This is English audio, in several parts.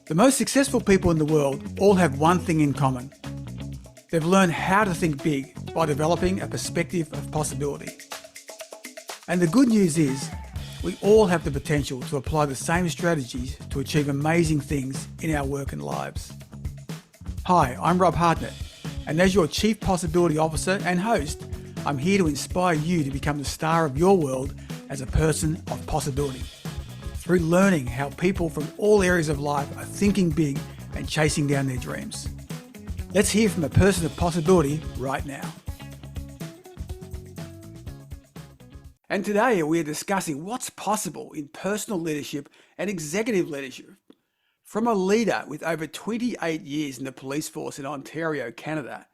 The most successful people in the world all have one thing in common. They've learned how to think big by developing a perspective of possibility. And the good news is, we all have the potential to apply the same strategies to achieve amazing things in our work and lives. Hi, I'm Rob Hartnett, and as your Chief Possibility Officer and host, I'm here to inspire you to become the star of your world as a person of possibility, through learning how people from all areas of life are thinking big and chasing down their dreams. Let's hear from a person of possibility right now. And today we're discussing what's possible in personal leadership and executive leadership. From a leader with over 28 years in the police force in Ontario, Canada,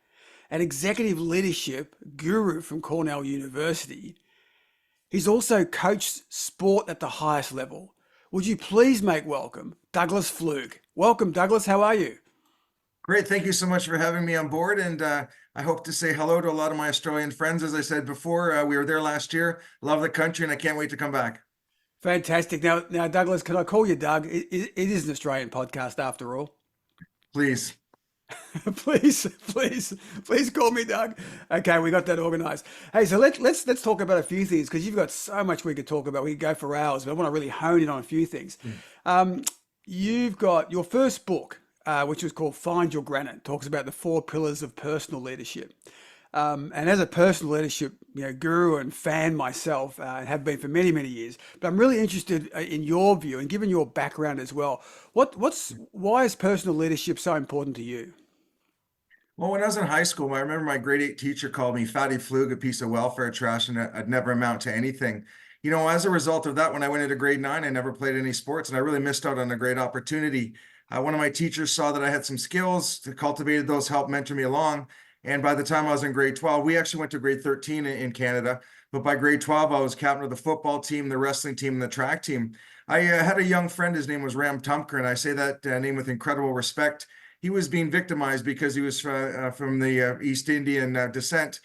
an executive leadership guru from Cornell University, he's also coached sport at the highest level. Would you please make welcome Douglas Pflug? Welcome, Douglas. How are you? Great. Thank you so much for having me on board. And I hope to say hello to a lot of my Australian friends. As I said before, we were there last year. Love the country, and I can't wait to come back. Fantastic. Now, Douglas, can I call you Doug? It is an Australian podcast after all. Please. please call me Doug. Okay, we got that organized. Hey, so let's talk about a few things, because you've got so much we could talk about. We could go for hours, but I want to really hone in on a few things. You've got your first book, which was called Find Your Granite, talks about the 4 pillars of personal leadership. And as a personal leadership guru and fan myself, have been for many, many years, but I'm really interested in your view and given your background as well. Why is personal leadership so important to you? Well, when I was in high school, I remember my grade 8 teacher called me Fatty Pflug, a piece of welfare trash, and I'd never amount to anything. As a result of that, when I went into grade 9, I never played any sports, and I really missed out on a great opportunity. One of my teachers saw that I had some skills, cultivated those, helped mentor me along. And by the time I was in grade 12, we actually went to grade 13 in Canada. But by grade 12, I was captain of the football team, the wrestling team, and the track team. I had a young friend, his name was Ram Tumker, and I say that name with incredible respect. He was being victimized because he was from the East Indian descent.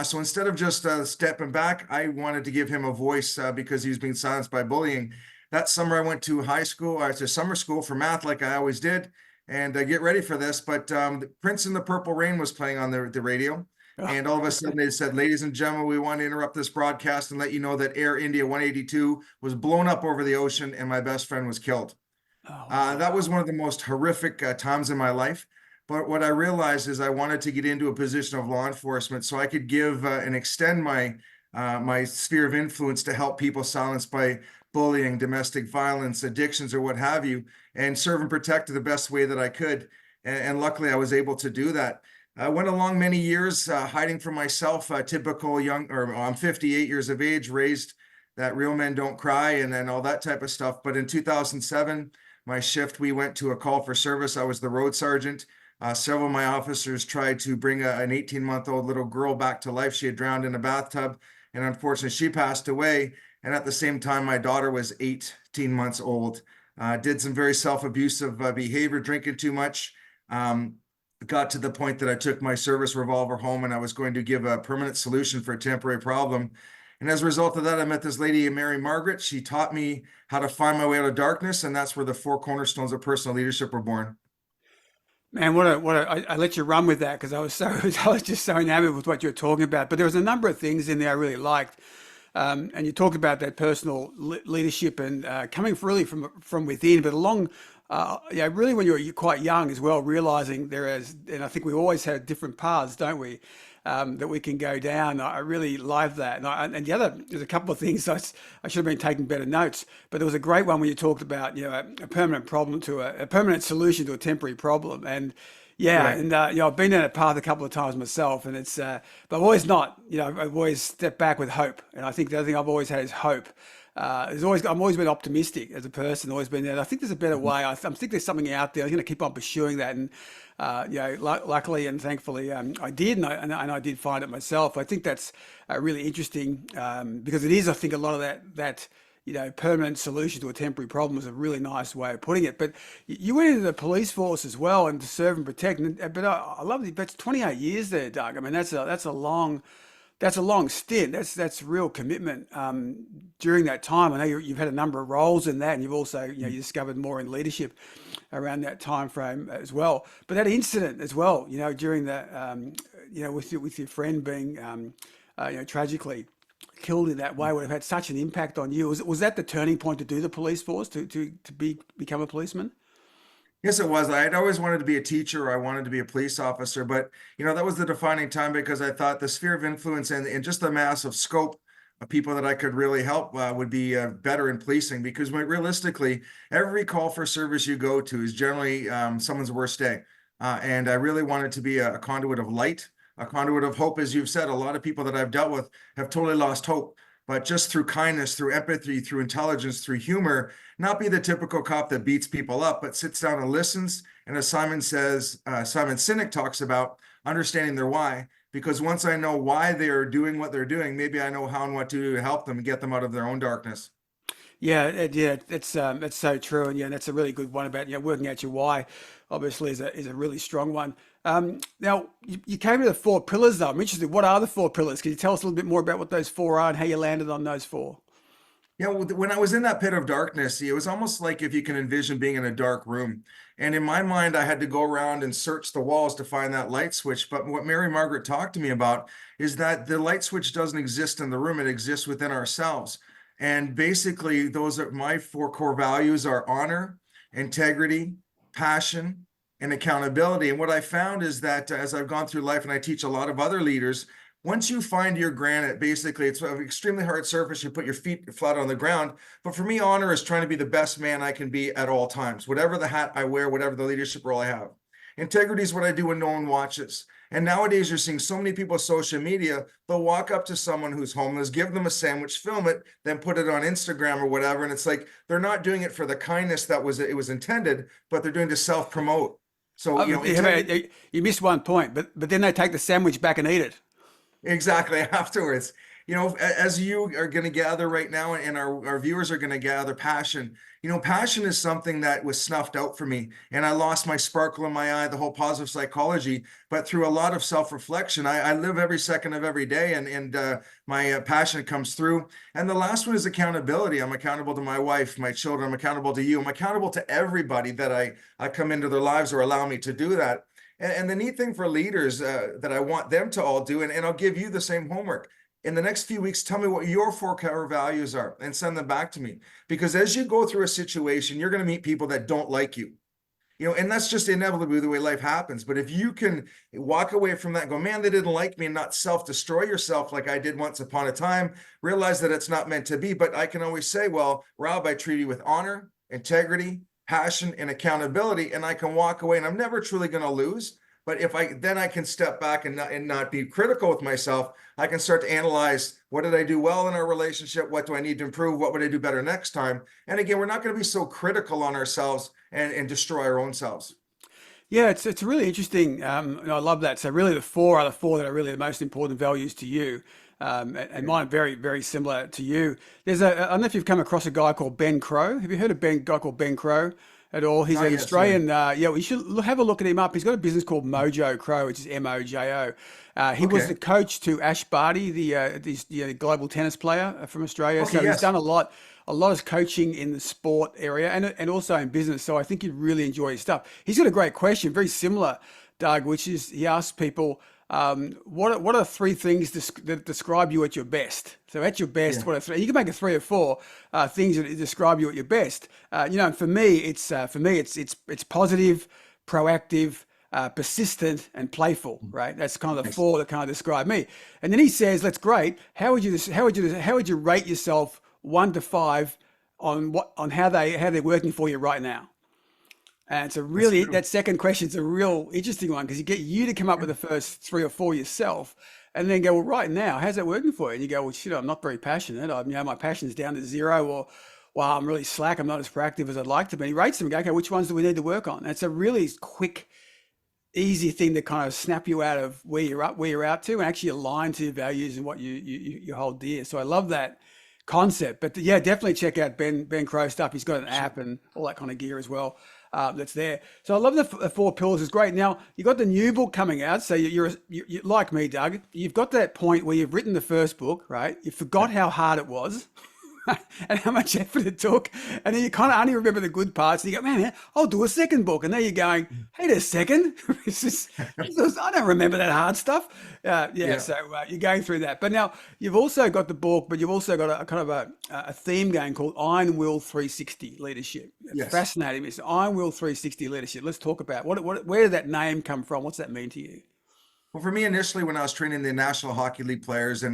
So instead of just stepping back, I wanted to give him a voice because he was being silenced by bullying. That summer, I went to to summer school for math, like I always did. And get ready for this, but Prince and the Purple Rain was playing on the radio. And all of a sudden they said, "Ladies and gentlemen, we want to interrupt this broadcast and let you know that Air India 182 was blown up over the ocean and my best friend was killed." That was one of the most horrific times in my life. But what I realized is I wanted to get into a position of law enforcement so I could give and extend my sphere of influence to help people silenced by bullying, domestic violence, addictions, or what have you, and serve and protect the best way that I could. And luckily, I was able to do that. I went along many years hiding from myself, typical I'm 58 years of age, raised that real men don't cry and all that type of stuff. But in 2007, my shift, we went to a call for service. I was the road sergeant. Several of my officers tried to bring an 18-month-old little girl back to life. She had drowned in a bathtub, and unfortunately, she passed away. And at the same time, my daughter was 18 months old. Did some very self-abusive behavior, drinking too much. Got to the point that I took my service revolver home and I was going to give a permanent solution for a temporary problem. And as a result of that, I met this lady, Mary Margaret. She taught me how to find my way out of darkness. And that's where the 4 cornerstones of personal leadership were born. Man, I let you run with that because I was just so enamored with what you're talking about. But there was a number of things in there I really liked. And you talked about that personal leadership and coming really from within, but really when you're quite young as well, realizing and I think we always have different paths, don't we, that we can go down. I really love that. And there's a couple of things I should have been taking better notes, but there was a great one where you talked about, a permanent problem to a permanent solution to a temporary problem. And I've been down that path a couple of times myself, and it's, but I've always I've always stepped back with hope. And I think the other thing I've always had is hope. I've always been optimistic as a person, always been there. And I think there's a better way. I think there's something out there. I'm going to keep on pursuing that. And, luckily and thankfully, I did, and I did find it myself. I think that's really interesting because it is, I think, a lot of that permanent solution to a temporary problem is a really nice way of putting it. But you went into the police force as well and to serve and protect. But I love it. That's 28 years there, Doug. I mean, that's a long That's a long stint. That's real commitment during that time. I know you've had a number of roles in that, and you've also, you discovered more in leadership around that time frame as well. But that incident as well, during that, with your friend being, tragically killed in that way, would have had such an impact on you. Was that the turning point to do the police force, to become a policeman? Yes, it was. I had always wanted to be a teacher. Or I wanted to be a police officer, but that was the defining time because I thought the sphere of influence and just the massive scope of people that I could really help would be better in policing. Because realistically, every call for service you go to is generally someone's worst day, and I really wanted to be a conduit of light, a conduit of hope. As you've said, a lot of people that I've dealt with have totally lost hope. But just through kindness, through empathy, through intelligence, through humor, not be the typical cop that beats people up, but sits down and listens. And as Simon says, Simon Sinek talks about understanding their why, because once I know why they're doing what they're doing, maybe I know how and what to do to help them and get them out of their own darkness. Yeah, that's so true, and that's a really good one about working out your why. Obviously, is a really strong one. Now you came to the four pillars, though. I'm interested. What are the four pillars? Can you tell us a little bit more about what those four are and how you landed on those four? Yeah, well, when I was in that pit of darkness, it was almost like if you can envision being in a dark room. And in my mind, I had to go around and search the walls to find that light switch. But what Mary Margaret talked to me about is that the light switch doesn't exist in the room, it exists within ourselves. And basically, those are my four core values are honor, integrity, passion, and accountability. And what I found is that as I've gone through life and I teach a lot of other leaders, once you find your granite, basically it's an extremely hard surface. You put your feet flat on the ground. But for me, honor is trying to be the best man I can be at all times, whatever the hat I wear, whatever the leadership role I have. Integrity is what I do when no one watches. And nowadays you're seeing so many people on social media, they'll walk up to someone who's homeless, give them a sandwich, film it, then put it on Instagram or whatever. And it's like, they're not doing it for the kindness that it was intended, but they're doing to self-promote. So, You missed one point, but then they take the sandwich back and eat it. Exactly. Afterwards, as you are going to gather right now, and our viewers are going to gather passion. Passion is something that was snuffed out for me, and I lost my sparkle in my eye, the whole positive psychology. But through a lot of self-reflection, I live every second of every day, and my passion comes through. And the last one is accountability. I'm accountable to my wife, my children. I'm accountable to you. I'm accountable to everybody that I come into their lives or allow me to do that. And the neat thing for leaders that I want them to all do, and I'll give you the same homework. In the next few weeks, tell me what your four core values are and send them back to me. Because as you go through a situation, you're going to meet people that don't like you. And that's just inevitably the way life happens. But if you can walk away from that and go, man, they didn't like me, and not self-destroy yourself like I did once upon a time, realize that it's not meant to be. But I can always say, well, Rob, I treat you with honor, integrity, passion, and accountability, and I can walk away, and I'm never truly going to lose. But if I can step back and not be critical with myself, I can start to analyze, what did I do well in our relationship? What do I need to improve? What would I do better next time? And again, we're not going to be so critical on ourselves and destroy our own selves. Yeah, it's really interesting. And I love that. So really, the four are the four that are really the most important values to you. And mine are very, very similar to you. I don't know if you've come across a guy called Ben Crow. Have you heard of guy called Ben Crow at all? He's Not an yet, Australian. Yeah, we should have a look at him up. He's got a business called Mojo Crow, which is Mojo. He was Okay. the coach to Ash Barty, the global tennis player from Australia. Okay, So he's yes. done a lot of coaching in the sport area and also in business. So I think you'd really enjoy his stuff. He's got a great question, very similar, Doug, which is he asks people, what are three things that describe you at your best? So at your best, Yeah. what are three? You can make it three or four things that describe you at your best. And for me, it's positive, proactive, persistent, and playful. Right? That's kind of the Nice. four that kind of describe me. And then he says, "That's great. How would you rate yourself 1 to 5 on how they're working for you right now?" And it's That's true. that second question is a real interesting one because you get you to come up with the first three or four yourself and then go, well, right now, how's that working for you? And you go, well, shit, I'm not very passionate. My passion's down to zero, or, well, I'm really slack. I'm not as proactive as I'd like to be. And he rates them and go, okay, which ones do we need to work on? And it's a really quick, easy thing to kind of snap you out of where you're out to and actually align to your values and what you hold dear. So I love that concept. But yeah, definitely check out Ben Crow stuff. He's got an app and all that kind of gear as well. that's there. So I love the four pillars. It's great. Now you got the new book coming out. So you're like me, Doug. You've got that point where you've written the first book, right? You forgot how hard it was. And how much effort it took, and then you kind of only remember the good parts. And you go, man, I'll do a second book, and then you're going, "Hey, a second, I don't remember that hard stuff." Yeah. So you're going through that, but now you've also got the book, but you've also got a kind of a theme going called Ironwill 360 Leadership. It's Yes. fascinating. It's Ironwill 360 Leadership. Let's talk about where did that name come from? What's that mean to you? Well, for me, initially, when I was training the National Hockey League players,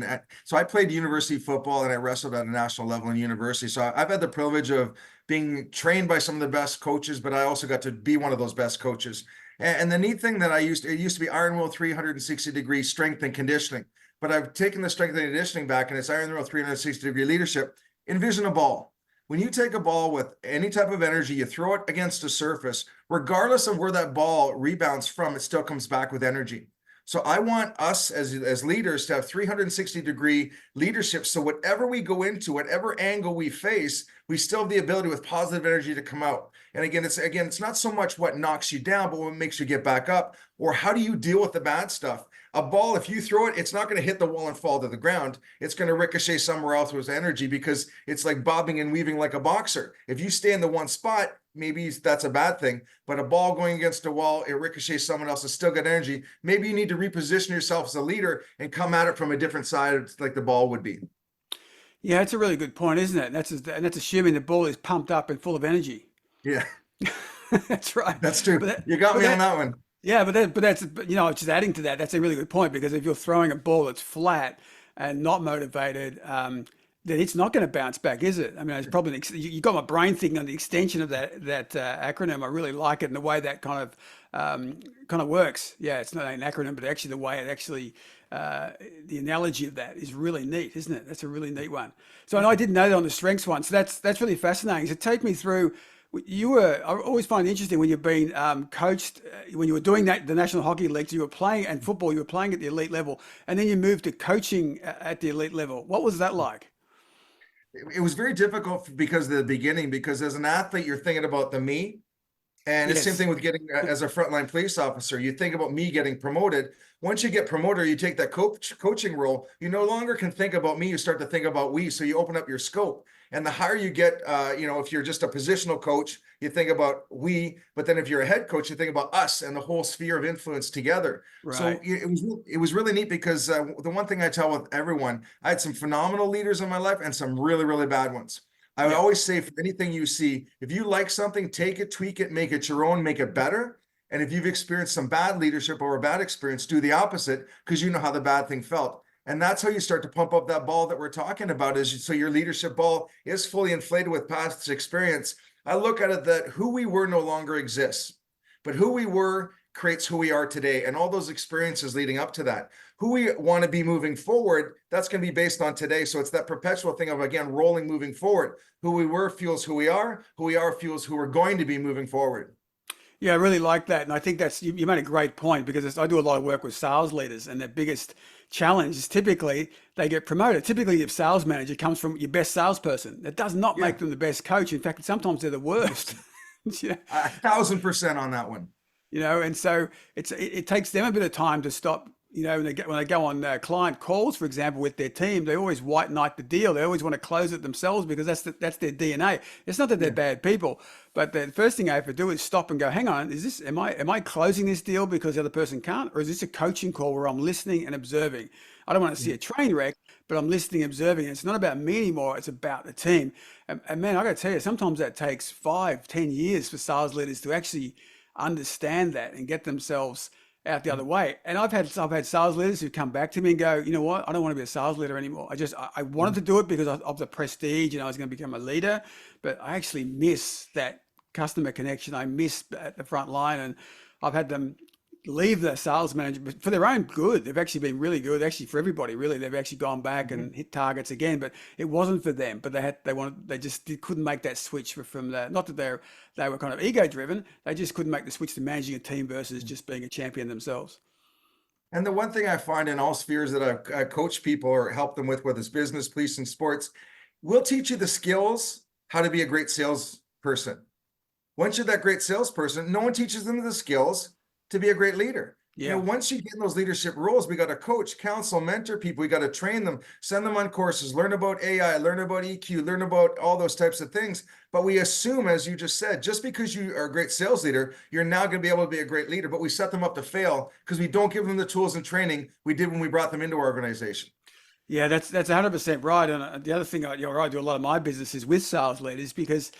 so I played university football and I wrestled at a national level in university. So I've had the privilege of being trained by some of the best coaches, but I also got to be one of those best coaches. And the neat thing that it used to be Ironwill 360-degree strength and conditioning, but I've taken the strength and conditioning back, and it's Ironwill 360-degree leadership. Envision a ball. When you take a ball with any type of energy, you throw it against a surface, regardless of where that ball rebounds from, it still comes back with energy. So I want us as leaders to have 360-degree leadership. So whatever we go into, whatever angle we face, we still have the ability with positive energy to come out. And it's not so much what knocks you down, but what makes you get back up, or how do you deal with the bad stuff? A ball, if you throw it, it's not going to hit the wall and fall to the ground. It's going to ricochet somewhere else with energy, because it's like bobbing and weaving like a boxer. If you stay in the one spot, maybe that's a bad thing, but a ball going against a wall, it ricochets someone else, it's still got energy. Maybe you need to reposition yourself as a leader and come at it from a different side, like the ball would be. Yeah, it's a really good point, isn't it? That's assuming the ball is pumped up and full of energy. Yeah, That's right. that's true. You got me on that one. Yeah, but just adding to that, that's a really good point, because if you're throwing a ball that's flat and not motivated, then it's not going to bounce back, is it? I mean, it's probably you got my brain thinking on the extension of that acronym. I really like it, and the way that kind of works. Yeah, it's not an acronym, but actually the way it actually the analogy of that is really neat, isn't it? That's a really neat one. So, and I didn't know that on the strengths one. So that's really fascinating. So take me through. I always find it interesting when you've been coached, when you were doing the National Hockey League, you were playing, and football, you were playing at the elite level, and then you moved to coaching at the elite level. What was that like? It was very difficult because of the beginning, because as an athlete, you're thinking about the me. And it's the same Yes. thing with getting as a frontline police officer. You think about me getting promoted. Once you get promoted, you take that coaching role. You no longer can think about me. You start to think about we. So you open up your scope. And the higher you get, if you're just a positional coach, you think about we. But then if you're a head coach, you think about us and the whole sphere of influence together. So Right. it was really neat, because the one thing I tell with everyone, I had some phenomenal leaders in my life and some really, really bad ones. I would Yeah. always say, for anything you see, if you like something, take it, tweak it, make it your own, make it better. And if you've experienced some bad leadership or a bad experience, do the opposite, because you know how the bad thing felt. And that's how you start to pump up that ball that we're talking about, so your leadership ball is fully inflated with past experience. I look at it that who we were no longer exists, but who we were creates who we are today, and all those experiences leading up to that. Who we want to be moving forward, that's going to be based on today. So it's that perpetual thing of, again, rolling, moving forward. Who we were fuels who we are fuels who we're going to be moving forward. Yeah, I really like that, and I think you made a great point, because I do a lot of work with sales leaders, and their biggest challenge is typically they get promoted. Typically, your sales manager comes from your best salesperson. That does not Yeah, make them the best coach. In fact, sometimes they're the worst. Yeah. 1,000% on that one. And so it takes them a bit of time to stop. When they go on client calls, for example, with their team, they always white knight the deal. They always want to close it themselves, because that's their DNA. It's not that they're Yeah. bad people, but the first thing I have to do is stop and go, hang on, am I closing this deal because the other person can't, or is this a coaching call where I'm listening and observing? I don't want to see a train wreck, but I'm listening, observing. And it's not about me anymore. It's about the team. And man, I got to tell you, sometimes that takes 5, 10 years for sales leaders to actually understand that and get themselves out the other way. And I've had sales leaders who come back to me and go, you know what, I don't want to be a sales leader anymore. I wanted to do it because of the prestige, and I was going to become a leader, but I actually miss that customer connection. I miss at the front line, and I've had them leave the sales manager, but for their own good. They've actually been really good, actually, for everybody, really. They've actually gone back and hit targets again, but it wasn't for them. But they couldn't make that switch from that. Not that they were kind of ego driven. They just couldn't make the switch to managing a team versus just being a champion themselves. And the one thing I find in all spheres that I coach people or help them with, whether it's business, police, and sports, we'll teach you the skills, how to be a great salesperson. Once you're that great salesperson, no one teaches them the skills to be a great leader. Yeah. Once you get in those leadership roles, we got to coach, counsel, mentor people. We got to train them, send them on courses, learn about AI, learn about EQ, learn about all those types of things. But we assume, as you just said, just because you are a great sales leader, you're now going to be able to be a great leader. But we set them up to fail because we don't give them the tools and training we did when we brought them into our organization. Yeah, that's 100% right. And the other thing, I do a lot of my business is with sales leaders because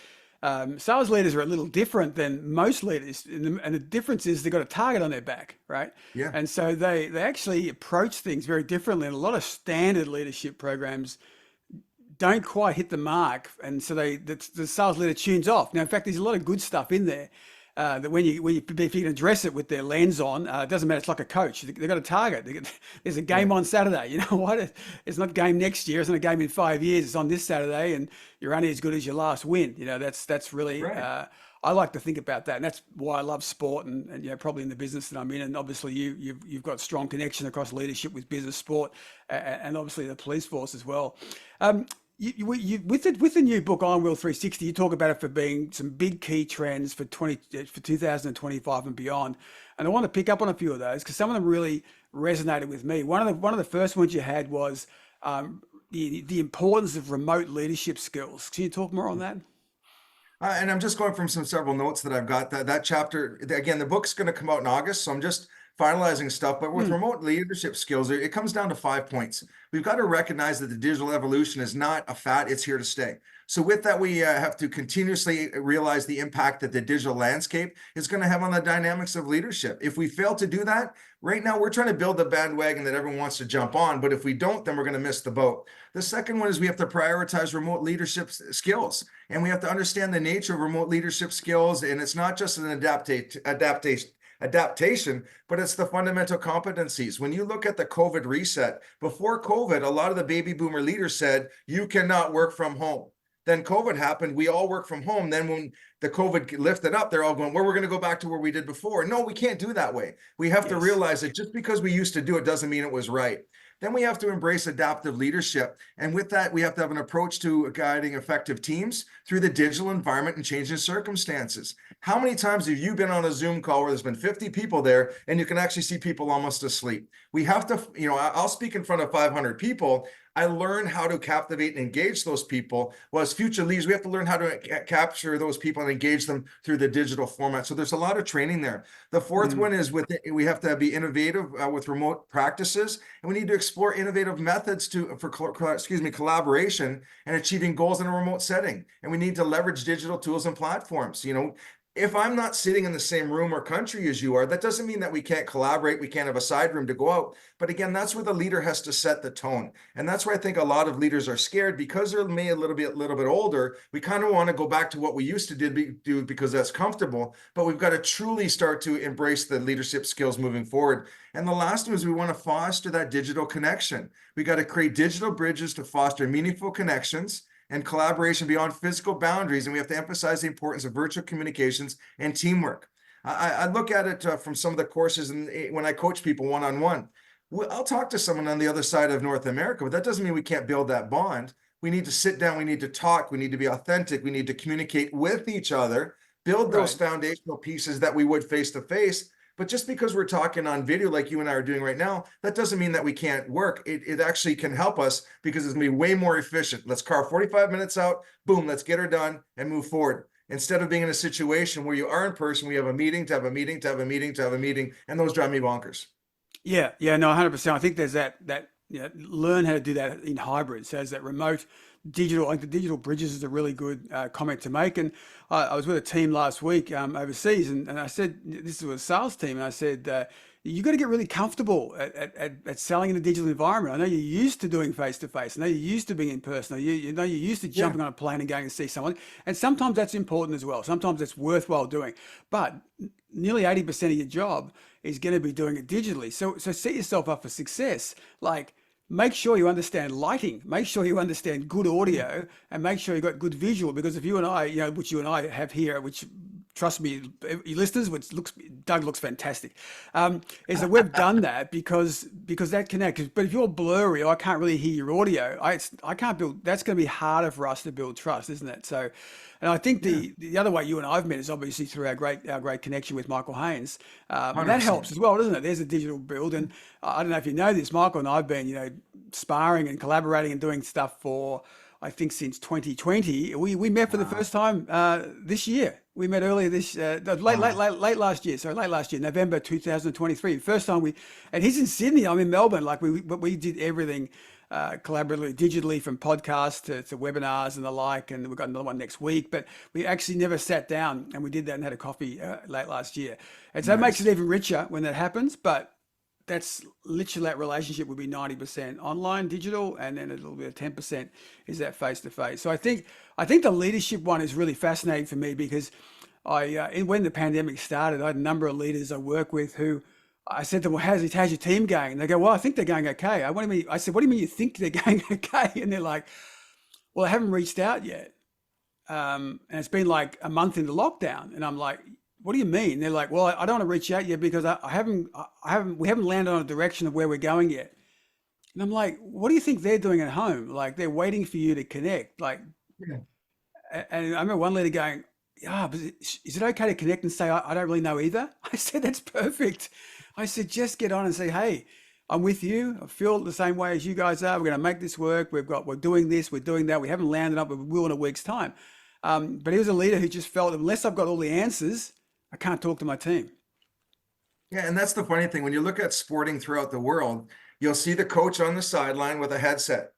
sales leaders are a little different than most leaders, and the difference is they've got a target on their back, right? Yeah. And so they actually approach things very differently. And a lot of standard leadership programs don't quite hit the mark, and so the sales leader tunes off. Now, in fact, there's a lot of good stuff in there. That if you can address it with their lens on, it doesn't matter. It's like a coach. They've got a target. There's a game on Saturday. You know what? It's not game next year. It's not a game in 5 years. It's on this Saturday, and you're only as good as your last win. That's really. Right. I like to think about that, and that's why I love sport, and probably in the business that I'm in, and obviously you've got strong connection across leadership with business, sport, and obviously the police force as well. With the new book Ironwill 360, you talk about it for being some big key trends for 2025 and beyond. And I want to pick up on a few of those because some of them really resonated with me. One of the first ones you had was the importance of remote leadership skills. Can you talk more on that? And I'm just going from several notes that I've got. That chapter, again, the book's going to come out in August, so I'm just finalizing stuff. But with remote leadership skills, it comes down to 5 points. We've got to recognize that the digital evolution is not a fad, it's here to stay. So with that, we have to continuously realize the impact that the digital landscape is going to have on the dynamics of leadership. If we fail to do that, right now we're trying to build the bandwagon that everyone wants to jump on. But if we don't, then we're going to miss the boat. The second one is we have to prioritize remote leadership skills. And we have to understand the nature of remote leadership skills. And it's not just an adaptation, but it's the fundamental competencies. When you look at the COVID reset, before COVID, a lot of the baby boomer leaders said, you cannot work from home. Then COVID happened, we all work from home. Then when the COVID lifted up, they're all going, well, we're going to go back to where we did before. No, we can't do that way. We have to realize that just because we used to do it doesn't mean it was right. Then we have to embrace adaptive leadership. And with that, we have to have an approach to guiding effective teams through the digital environment and changing circumstances. How many times have you been on a Zoom call where there's been 50 people there and you can actually see people almost asleep? We have to, I'll speak in front of 500 people. I learned how to captivate and engage those people. Well, as future leaders, we have to learn how to capture those people and engage them through the digital format. So there's a lot of training there. The fourth one is we have to be innovative with remote practices, and we need to explore innovative methods for collaboration and achieving goals in a remote setting. And we need to leverage digital tools and platforms. If I'm not sitting in the same room or country as you are, that doesn't mean that we can't collaborate. We can't have a side room to go out. But again, that's where the leader has to set the tone. And that's where I think a lot of leaders are scared because they're maybe a little bit older. We kind of want to go back to what we used to do because that's comfortable. But we've got to truly start to embrace the leadership skills moving forward. And the last one is we want to foster that digital connection. We got to create digital bridges to foster meaningful connections and collaboration beyond physical boundaries. And we have to emphasize the importance of virtual communications and teamwork. I look at it from some of the courses and when I coach people one-on-one. I'll talk to someone on the other side of North America, but that doesn't mean we can't build that bond. We need to sit down, we need to talk, we need to be authentic, we need to communicate with each other, build those foundational pieces that we would face-to-face. But just because we're talking on video like you and I are doing right now, that doesn't mean that we can't work. It actually can help us because it's going to be way more efficient. Let's carve 45 minutes out, boom, let's get her done and move forward. Instead of being in a situation where you are in person, we have a meeting to have a meeting to have a meeting to have a meeting, and those drive me bonkers. Yeah, no, 100%. I think there's that learn how to do that in hybrid. So there's that remote digital, like the digital bridges is a really good comment to make. And I was with a team last week overseas, and I said, this was a sales team, and I said, you got to get really comfortable at selling in a digital environment. I know you're used to doing face-to-face. I know you're used to being in person. You know you're used to jumping on a plane and going to see someone. And sometimes that's important as well. Sometimes it's worthwhile doing. But nearly 80% of your job is going to be doing it digitally. So set yourself up for success. Like, make sure you understand lighting, make sure you understand good audio, and make sure you got good visual. Because if you and I, which you and I have here, which trust me, you listeners, which looks Doug looks fantastic. Is that we've done that because that connects. But if you're blurry, or I can't really hear your audio. I can't build. That's going to be harder for us to build trust, isn't it? So, and I think Yeah, the other way you and I've met is obviously through our great connection with Michael Haynes. And that 100%. helps as well, doesn't it? There's a digital build, and I don't know if you know this, Michael and I've been sparring and collaborating and doing stuff for, I think, since 2020. We met for the Wow. first time this year. We met earlier this Wow. late last year. Sorry, late last year, November 2023. First time and he's in Sydney. I'm in Melbourne. Like we did everything collaboratively, digitally, from podcasts to webinars and the like. And we've got another one next week. But we actually never sat down, and we did that and had a coffee late last year. And so it makes it Nice. even richer when that happens. But that's literally, that relationship would be 90% online, digital, and then a little bit of 10% is that face to face. So I think the leadership one is really fascinating for me because when the pandemic started, I had a number of leaders I work with who I said to them, well, how's your team going? And they go, well, I think they're going okay. I said, what do you mean you think they're going okay? And they're like, well, I haven't reached out yet. And it's been like a month into lockdown. And I'm like, what do you mean? They're like, well, I don't want to reach out yet because we haven't landed on a direction of where we're going yet. And I'm like, what do you think they're doing at home? Like, they're waiting for you to connect. Like, Yeah. and I remember one leader going, yeah, but is it okay to connect and say, I don't really know either? I said, that's perfect. I said, just get on and say, hey, I'm with you. I feel the same way as you guys are. We're going to make this work. We're doing this, we're doing that. We haven't landed up, but we will in a week's time. But he was a leader who just felt, unless I've got all the answers, I can't talk to my team. Yeah, and that's the funny thing. When you look at sporting throughout the world, you'll see the coach on the sideline with a headset.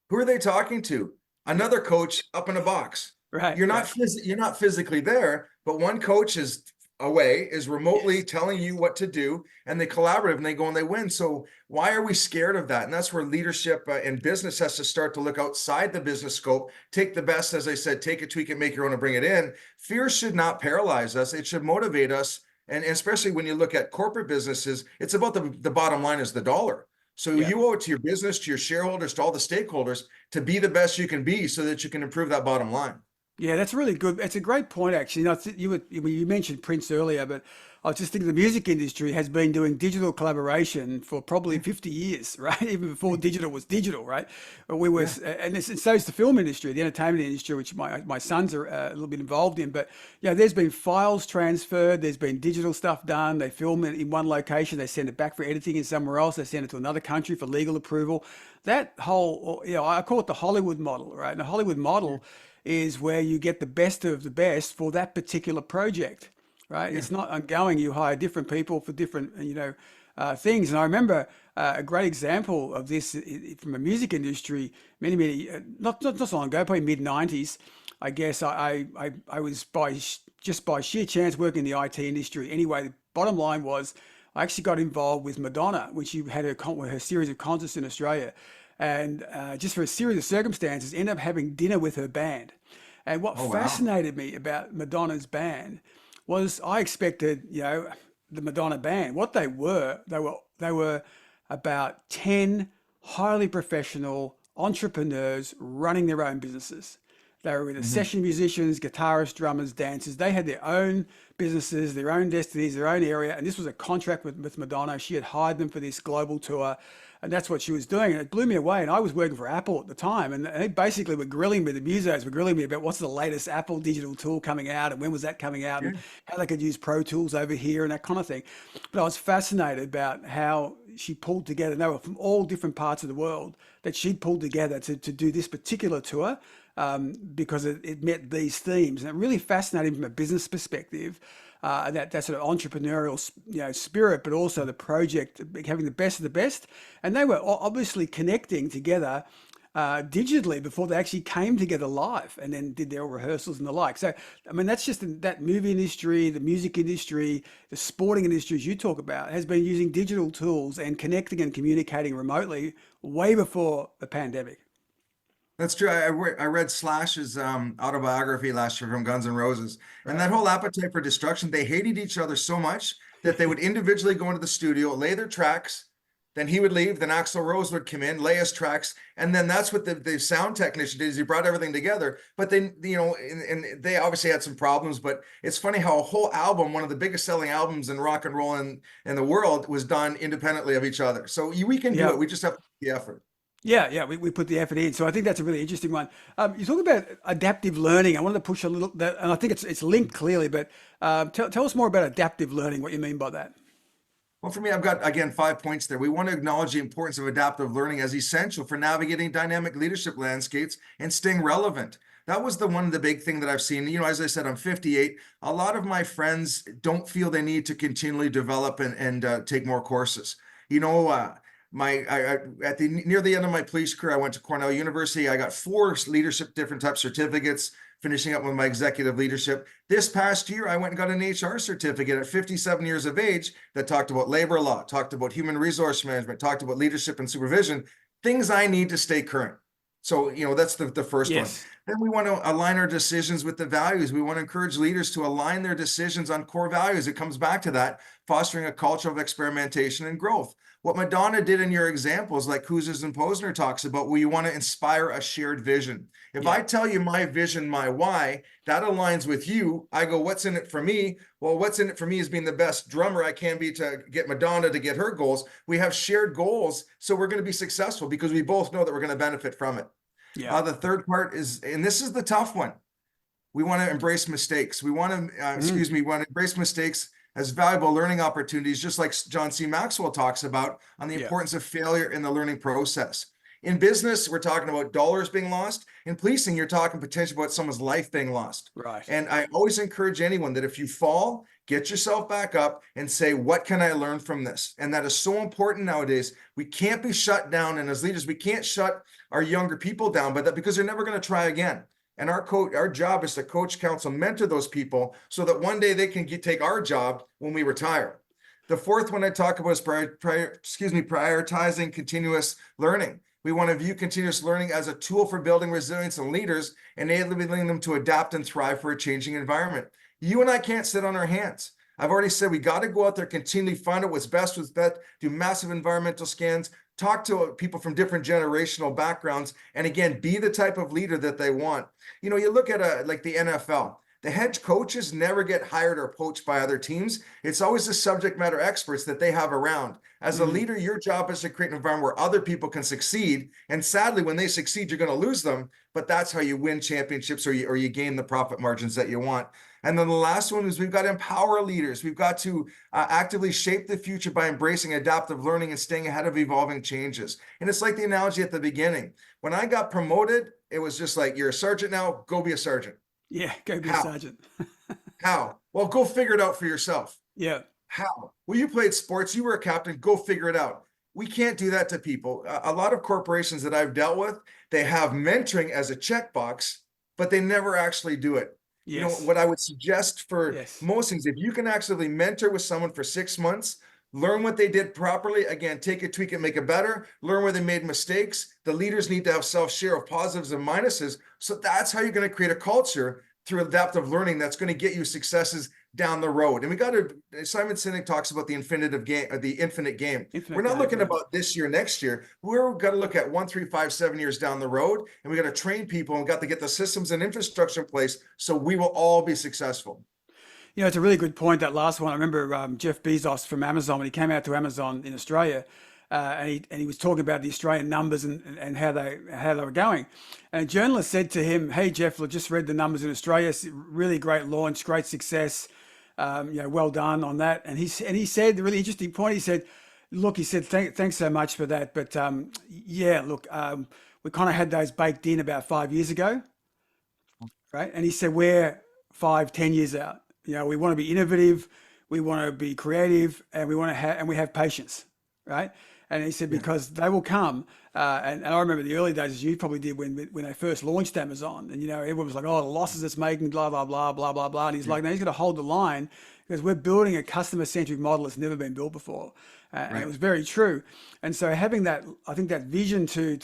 Who are they talking to? Another coach up in a box. Right, right. You're not physically there, but one coach is away, is remotely Yes. telling you what to do, and they collaborate and they go and they win. So why are we scared of that? And that's where leadership in business has to start to look outside the business scope. Take the best, as I said, take it, tweak it, make your own, and bring it in. Fear should not paralyze us. It should motivate us. And especially when you look at corporate businesses, it's about the bottom line is the dollar. So Yeah. you owe it to your business, to your shareholders, to all the stakeholders to be the best you can be so that you can improve that bottom line. Yeah, that's really good. It's a great point, actually. You mentioned Prince earlier, but I was just thinking the music industry has been doing digital collaboration for probably Yeah, 50 years, right? Even before digital was digital, right? But we yeah, was, and so is the film industry, the entertainment industry, which my sons are a little bit involved in. But yeah, there's been files transferred, there's been digital stuff done. They film it in one location, they send it back for editing in somewhere else, they send it to another country for legal approval. That whole, I call it the Hollywood model, right? And the Hollywood yeah, model is where you get the best of the best for that particular project, right? yeah. It's not ongoing. You hire different people for different, things. And I remember a great example of this from a music industry many, not so long ago, probably mid 90s. I guess I was just by sheer chance working in the IT industry. Anyway, the bottom line was I actually got involved with Madonna when she had her series of concerts in Australia. And just for a series of circumstances, ended up having dinner with her band. And what Oh, wow. fascinated me about Madonna's band was I expected, the Madonna band, what they were about 10 highly professional entrepreneurs running their own businesses. They were either Mhm. session musicians, guitarists, drummers, dancers. They had their own businesses, their own destinies, their own area. And this was a contract with Madonna. She had hired them for this global tour. And that's what she was doing. And it blew me away. And I was working for Apple at the time. And they basically were grilling me, the musos were grilling me about what's the latest Apple digital tool coming out and when was that coming out and Yeah. how they could use Pro Tools over here and that kind of thing. But I was fascinated about how she pulled together, and they were from all different parts of the world, that she'd pulled together to do this particular tour because it met these themes. And it really fascinating from a business perspective, that sort of entrepreneurial, spirit, but also the project having the best of the best. And they were obviously connecting together digitally before they actually came together live and then did their rehearsals and the like. So, I mean, that's just that movie industry, the music industry, the sporting industries you talk about has been using digital tools and connecting and communicating remotely way before the pandemic. That's true. I read Slash's autobiography last year from Guns N' Roses, and Right. that whole appetite for destruction, they hated each other so much that they would individually go into the studio, lay their tracks, Then he would leave. Then Axl Rose would come in, lay us tracks, and then that's what the sound technician did. Is he brought everything together. But then and they obviously had some problems. But it's funny how a whole album, one of the biggest selling albums in rock and roll in the world, was done independently of each other. So we can do Yeah. it. We just have to put the effort. Yeah, we put the effort in. So I think that's a really interesting one. You talk about adaptive learning. I wanted to push a little, that, and I think it's linked clearly, but tell us more about adaptive learning, what you mean by that. Well, for me, I've got, again, 5 points there. We want to acknowledge the importance of adaptive learning as essential for navigating dynamic leadership landscapes and staying relevant. That was the one of the big thing that I've seen. As I said, I'm 58. A lot of my friends don't feel they need to continually develop and take more courses. You know, at the near the end of my police career, I went to Cornell University. I got 4 leadership different type certificates, finishing up with my executive leadership. This past year, I went and got an HR certificate at 57 years of age that talked about labor law, talked about human resource management, talked about leadership and supervision, things I need to stay current. So, that's the first one. Yes. Then we want to align our decisions with the values. We want to encourage leaders to align their decisions on core values. It comes back to that, fostering a culture of experimentation and growth. What Madonna did in your examples, like Kouzes and Posner talks about, where you want to inspire a shared vision. If I tell you my vision, my why, that aligns with you. I go, what's in it for me? Well, what's in it for me is being the best drummer I can be to get Madonna to get her goals. We have shared goals, so we're going to be successful because we both know that we're going to benefit from it. Yeah. The third part is, and this is the tough one, we want to embrace mistakes. We want to, we want to embrace mistakes as valuable learning opportunities, just like John C. Maxwell talks about on the importance of failure in the learning process. In business, we're talking about dollars being lost. In policing, you're talking potentially about someone's life being lost. Right. And I always encourage anyone that if you fall, get yourself back up and say, what can I learn from this? And that is so important nowadays. We can't be shut down. And as leaders, we can't shut our younger people down by that, because they're never going to try again. And our job is to coach, counsel, mentor those people so that one day they can take our job when we retire. The fourth one I talk about is prioritizing continuous learning. We want to view continuous learning as a tool for building resilience in leaders, enabling them to adapt and thrive for a changing environment. You and I can't sit on our hands. I've already said we got to go out there, continually find out what's best, do massive environmental scans, talk to people from different generational backgrounds, and again, be the type of leader that they want. You look at like the NFL. The head coaches never get hired or poached by other teams. It's always the subject matter experts that they have around. As a leader, your job is to create an environment where other people can succeed. And sadly, when they succeed, you're going to lose them. But that's how you win championships, or you gain the profit margins that you want. And then the last one is we've got to empower leaders. We've got to actively shape the future by embracing adaptive learning and staying ahead of evolving changes. And it's like the analogy at the beginning. When I got promoted, it was just like, you're a sergeant now, go be a sergeant. Yeah, go be a How? sergeant. How? Well, go figure it out for yourself. Yeah. How? Well, you played sports, you were a captain, go figure it out. We can't do that to people. A lot of corporations that I've dealt with, they have mentoring as a checkbox, but they never actually do it. Yes. What I would suggest for Yes. most things, if you can actually mentor with someone for 6 months, learn what they did properly. Again, take it, tweak it, make it better. Learn where they made mistakes. The leaders need to have self-share of positives and minuses. So that's how you're going to create a culture through adaptive learning that's going to get you successes down the road. And we got to, Simon Sinek talks about the infinite game. We're not looking about this year, next year. We're got to look at 1, 3, 5, 7 years down the road. And we got to train people and we got to get the systems and infrastructure in place so we will all be successful. It's a really good point, that last one. I remember Jeff Bezos from Amazon, when he came out to Amazon in Australia, and he was talking about the Australian numbers and how they were going. And a journalist said to him, "Hey Jeff, look, just read the numbers in Australia. Really great launch, great success. Well done on that." And he said the really interesting point. He said, "Look," he said, "thanks so much for that, but we kind of had those baked in about 5 years ago, right?" And he said, "We're 5, 10 years out. We want to be innovative, we want to be creative, and we have patience, right?" And he said, because they will come. And I remember the early days, as you probably did, when they first launched Amazon, and everyone was like, "Oh, the losses it's making, blah blah blah blah blah blah." And he's like, "No, he's going to hold the line, because we're building a customer-centric model that's never been built before." And it was very true. And so having that, I think that vision to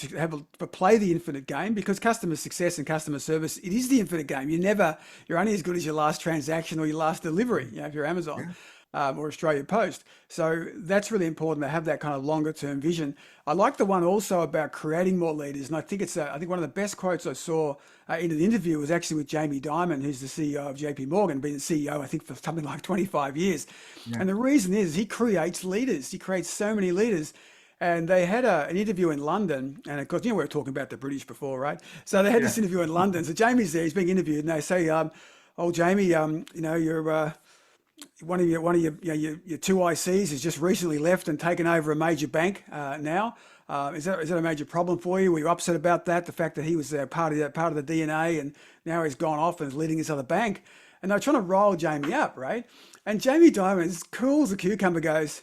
play the infinite game, because customer success and customer service, it is the infinite game. You're only as good as your last transaction or your last delivery, if you're Amazon. or Australia Post. So that's really important to have that kind of longer term vision. I like the one also about creating more leaders, and I think I think one of the best quotes I saw in an interview was actually with Jamie Dimon, who's the CEO of JP Morgan, been the CEO I think for something like 25 years. Yeah. And the reason is he creates leaders. He creates so many leaders. And they had an interview in London, and of course, we were talking about the British before, right? So they had Yeah. this interview in London. So Jamie's there, he's being interviewed, and they say, "Oh, Jamie, you're one of your, your two ICs has just recently left and taken over a major bank now. Is that a major problem for you? Were you upset about that? The fact that he was part of the DNA, and now he's gone off and is leading this other bank." And they're trying to roll Jamie up, right? And Jamie Dimon, as cool as a cucumber, goes,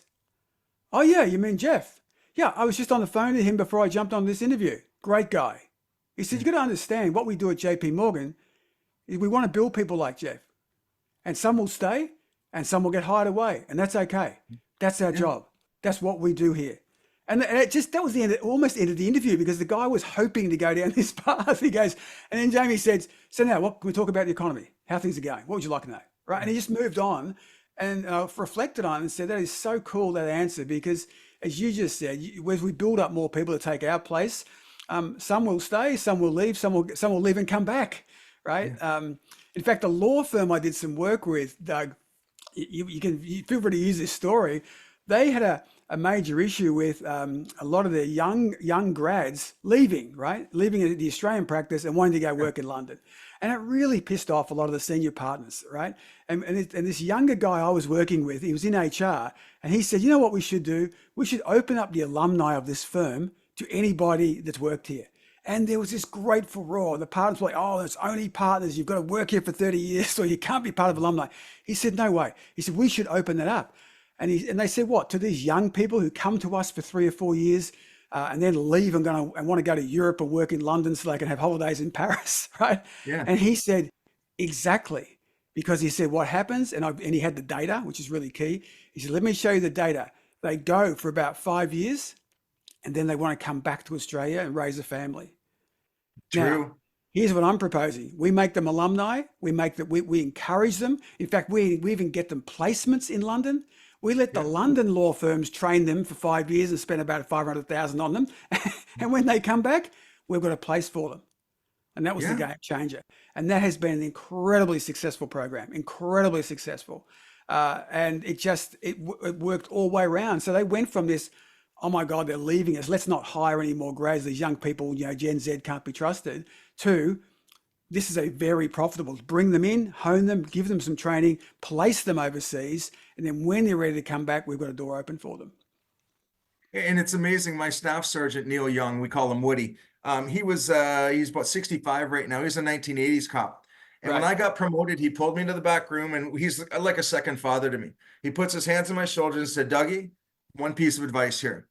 "Oh yeah, you mean Jeff? Yeah, I was just on the phone to him before I jumped on this interview. Great guy." He said, "You got to understand what we do at JP Morgan is we want to build people like Jeff, and some will stay and some will get hired away, and that's okay. That's our Yeah. job. That's what we do here." And that was the end, almost ended the interview because the guy was hoping to go down this path. He goes, and then Jamie said, "So now, what can we talk about the economy? How things are going? What would you like to know?" Right? And he just moved on and reflected on it and said, "That is so cool, that answer, because as you just said, as we build up more people to take our place, some will stay, some will leave, some will leave and come back, right?" In fact, a law firm I did some work with, Doug, you feel free to use this story. They had a major issue with a lot of their young grads leaving, right? Leaving the Australian practice and wanting to go work in London. And it really pissed off a lot of the senior partners, right? And this younger guy I was working with, he was in HR, and he said, "You know what we should do? We should open up the alumni of this firm to anybody that's worked here." And there was this great furore. The partners were like, "Oh, it's only partners. You've got to work here for 30 years or you can't be part of alumni." He said, "No way." He said, "We should open that up." And they said, "What, to these young people who come to us for 3 or 4 years and then leave and want to go to Europe and work in London so they can have holidays in Paris," right? Yeah. And he said, "Exactly." Because he said, "What happens?" And he had the data, which is really key. He said, "Let me show you the data. They go for about 5 years and then they want to come back to Australia and raise a family." Now, True. here's what I'm proposing. We make them alumni. We encourage them. In fact, we even get them placements in London. We let the Yeah. London law firms train them for 5 years and spend about 500,000 on them. And when they come back, we've got a place for them. And that was the Yeah. game changer. And that has been an incredibly successful program, incredibly successful. And it worked all the way around. So they went from this, "Oh my God, they're leaving us. Let's not hire any more grads. These young people, Gen Z can't be trusted," to this is a very profitable. Bring them in, hone them, give them some training, place them overseas, and then when they're ready to come back, we've got a door open for them. And it's amazing. My staff sergeant, Neil Young, we call him Woody. He's about 65 right now. He's a 1980s cop. And when Right, I got promoted, he pulled me into the back room and he's like a second father to me. He puts his hands on my shoulders and said, "Dougie, one piece of advice here."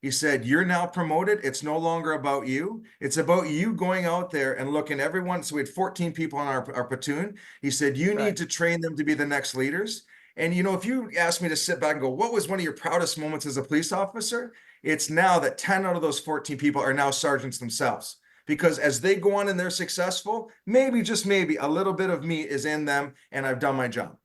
He said, "You're now promoted. It's no longer about you. It's about you going out there and looking everyone." So we had 14 people on our platoon. He said, "You need right. to train them to be the next leaders." And, if you ask me to sit back and go, what was one of your proudest moments as a police officer? It's now that 10 out of those 14 people are now sergeants themselves. Because as they go on and they're successful, maybe, just maybe, a little bit of me is in them and I've done my job.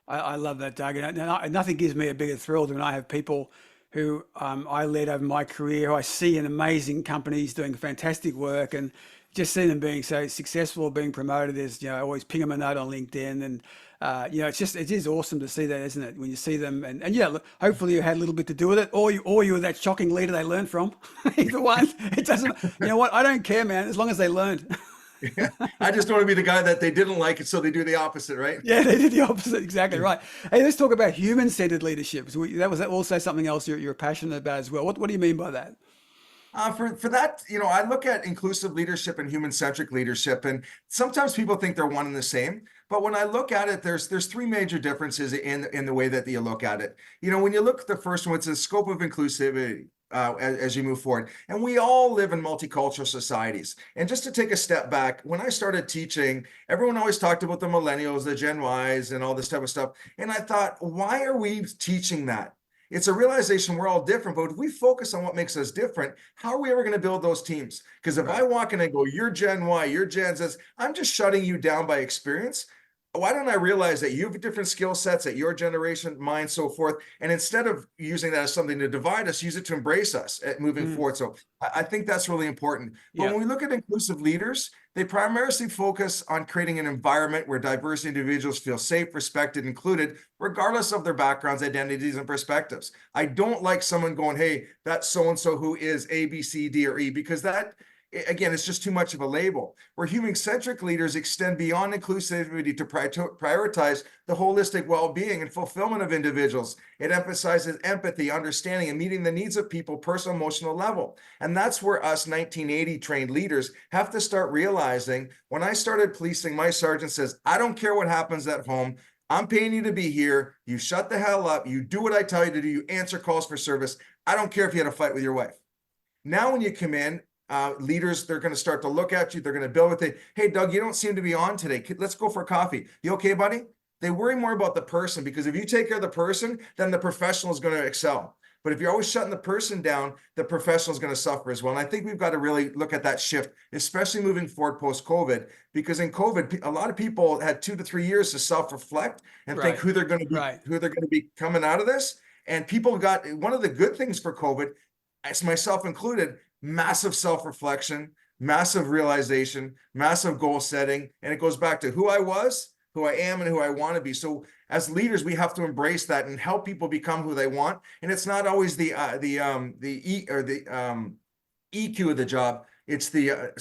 I love that, Doug. And nothing gives me a bigger thrill than I have people who I led over my career, who I see in amazing companies doing fantastic work, and just seeing them being so successful, being promoted. Is I always ping them a note on LinkedIn, and it is awesome to see that, isn't it? When you see them, and yeah, look, hopefully you had a little bit to do with it, or you were that shocking leader they learned from. Either one, it doesn't. You know what? I don't care, man, as long as they learned. Yeah. I just don't want to be the guy that they didn't like it, so they do the opposite, right? Yeah, they did the opposite. Exactly right. Hey, let's talk about human-centered leadership. So that was also something else you're passionate about as well. What do you mean by that? For that, I look at inclusive leadership and human-centric leadership, and sometimes people think they're one and the same. But when I look at it, there's three major differences in the way that you look at it. When you look at the first one, it's the scope of inclusivity. As you move forward. And we all live in multicultural societies. And just to take a step back, when I started teaching, everyone always talked about the millennials, the Gen Ys, and all this type of stuff. And I thought, why are we teaching that? It's a realization we're all different, but if we focus on what makes us different, how are we ever going to build those teams? Because if I Right. walk in and go, "You're Gen Y, you're Gen Z," I'm just shutting you down by experience. why don't I realize that you have different skill sets at your generation, mine, so forth. And instead of using that as something to divide us, use it to embrace us at moving Mm, forward. So I think that's really important. But yeah. when we look at inclusive leaders, they primarily focus on creating an environment where diverse individuals feel safe, respected, included, regardless of their backgrounds, identities, and perspectives. I don't like someone going, hey, that's so-and-so who is A, B, C, D, or E, because that, again, it's just too much of a label. Where human-centric leaders extend beyond inclusivity to prioritize the holistic well-being and fulfillment of individuals. It emphasizes empathy, understanding, and meeting the needs of people, personal, emotional level. And that's where us 1980 trained leaders have to start realizing. When I started policing, my sergeant says, I don't care what happens at home. I'm paying you to be here. You shut the hell up. You do what I tell you to do. You answer calls for service. I don't care if you had a fight with your wife. Now, when you come in, leaders, they're going to start to look at you. They're going to build with it. Hey, Doug, you don't seem to be on today. Let's go for a coffee. You okay, buddy? They worry more about the person, because if you take care of the person, then the professional is going to excel. But if you're always shutting the person down, the professional is going to suffer as well. And I think we've got to really look at that shift, especially moving forward post-COVID, because in COVID, a lot of people had 2 to 3 years to self-reflect and think Right. who they're going to be, Right. who they're going to be coming out of this. And people got, one of the good things for COVID, as myself included, massive self-reflection, massive realization, massive goal setting. And it goes back to who I was, who I am, and who I want to be. So as leaders, we have to embrace that and help people become who they want. And it's not always the EQ of the job. It's the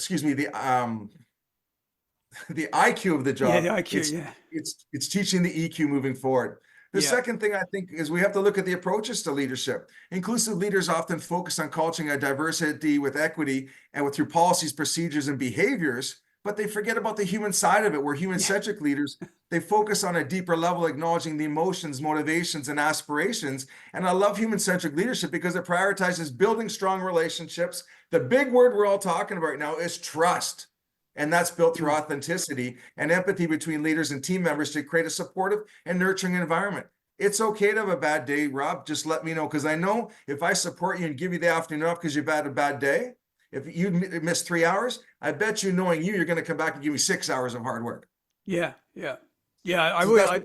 the IQ of the Yeah, job. the IQ, It's yeah. it's teaching the EQ moving forward. The Yeah. second thing I think is we have to look at the approaches to leadership. Inclusive leaders often focus on culturing a diversity with equity and through policies, procedures, and behaviors, but they forget about the human side of it, where Yeah. human-centric leaders, they focus on a deeper level, acknowledging the emotions, motivations, and aspirations. And I love human-centric leadership because it prioritizes building strong relationships. The big word we're all talking about right now is trust. And that's built through Mm. authenticity and empathy between leaders and team members to create a supportive and nurturing environment. It's okay to have a bad day, Rob. Just let me know, because I know if I support you and give you the afternoon off because you've had a bad day, if you miss 3 hours, I bet you, knowing you're going to come back and give me 6 hours of hard work. Yeah. Yeah. Yeah. I So really, that's I,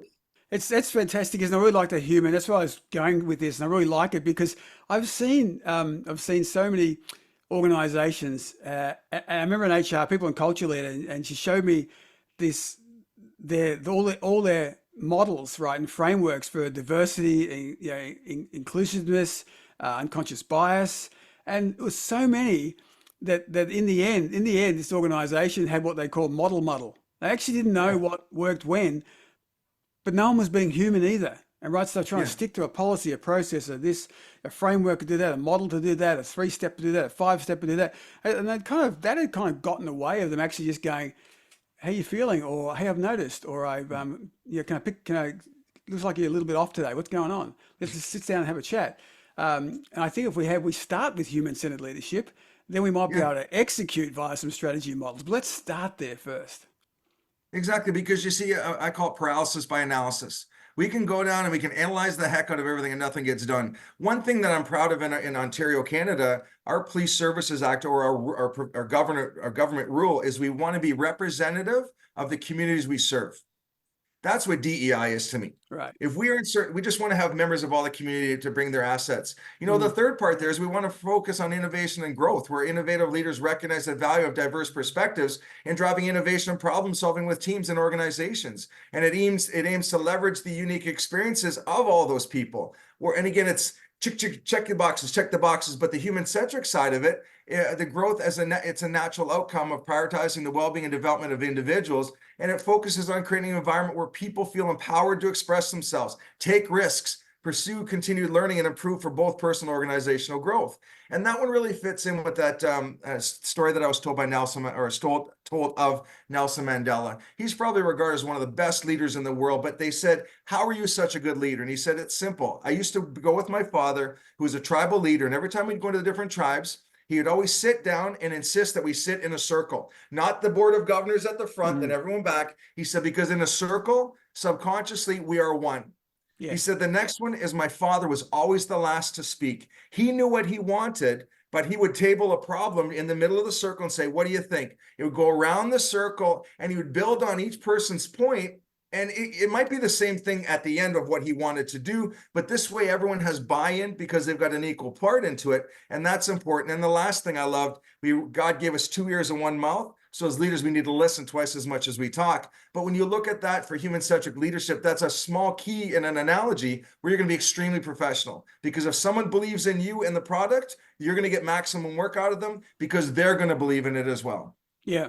it's that's fantastic, and I really like the human. That's why I was going with this, and I really like it because I've seen so many organizations. And I remember an HR people and culture leader, and she showed me this all their models, right, and frameworks for diversity, inclusiveness, unconscious bias, and it was so many that in the end, this organization had what they call model. They actually didn't know yeah, what worked when, but no one was being human either. And right, so they're trying to yeah. stick to a policy, a process, a framework to do that, a model to do that, a 3-step to do that, a 5-step to do that, and that had kind of gotten in the way of them actually just going, "How you feeling?" or "Hey, I've noticed," or "I've yeah, can I looks like you're a little bit off today. What's going on? Let's just sit down and have a chat." And I think if we start with human-centered leadership, then we might be Yeah. able to execute via some strategy models. But let's start there first. Exactly, because you see, I call it paralysis by analysis. We can go down and we can analyze the heck out of everything and nothing gets done. One thing that I'm proud of in Ontario, Canada, our Police Services Act, or our government rule, is we want to be representative of the communities we serve. That's what DEI is to me. Right. If we are in certain, we just want to have members of all the community to bring their assets. The Mm. third part there is we want to focus on innovation and growth, where innovative leaders recognize the value of diverse perspectives in driving innovation and problem solving with teams and organizations. And it aims to leverage the unique experiences of all those people. And again, it's check the boxes, but the human-centric side of it, the growth it's a natural outcome of prioritizing the well-being and development of individuals, and it focuses on creating an environment where people feel empowered to express themselves, take risks, pursue continued learning, and improve for both personal and organizational growth. And that one really fits in with that story that I was told by told of Nelson Mandela. He's probably regarded as one of the best leaders in the world, but they said, "How are you such a good leader?" And he said, "It's simple. I used to go with my father, who was a tribal leader, and every time we'd go to the different tribes, he would always sit down and insist that we sit in a circle, not the board of governors at the front, then Mm. everyone back." He said, "Because in a circle, subconsciously, we are one." He Yes. said, "The next one is my father was always the last to speak. He knew what he wanted, but he would table a problem in the middle of the circle and say, 'What do you think?' It would go around the circle and he would build on each person's point And it might be the same thing at the end of what he wanted to do, but this way everyone has buy-in because they've got an equal part into it, and that's important. And the last thing I loved, God gave us 2 ears and 1 mouth. So as leaders, we need to listen twice as much as we talk. But when you look at that for human-centric leadership, that's a small key in an analogy where you're going to be extremely professional. Because if someone believes in you and the product, you're going to get maximum work out of them because they're going to believe in it as well. Yeah.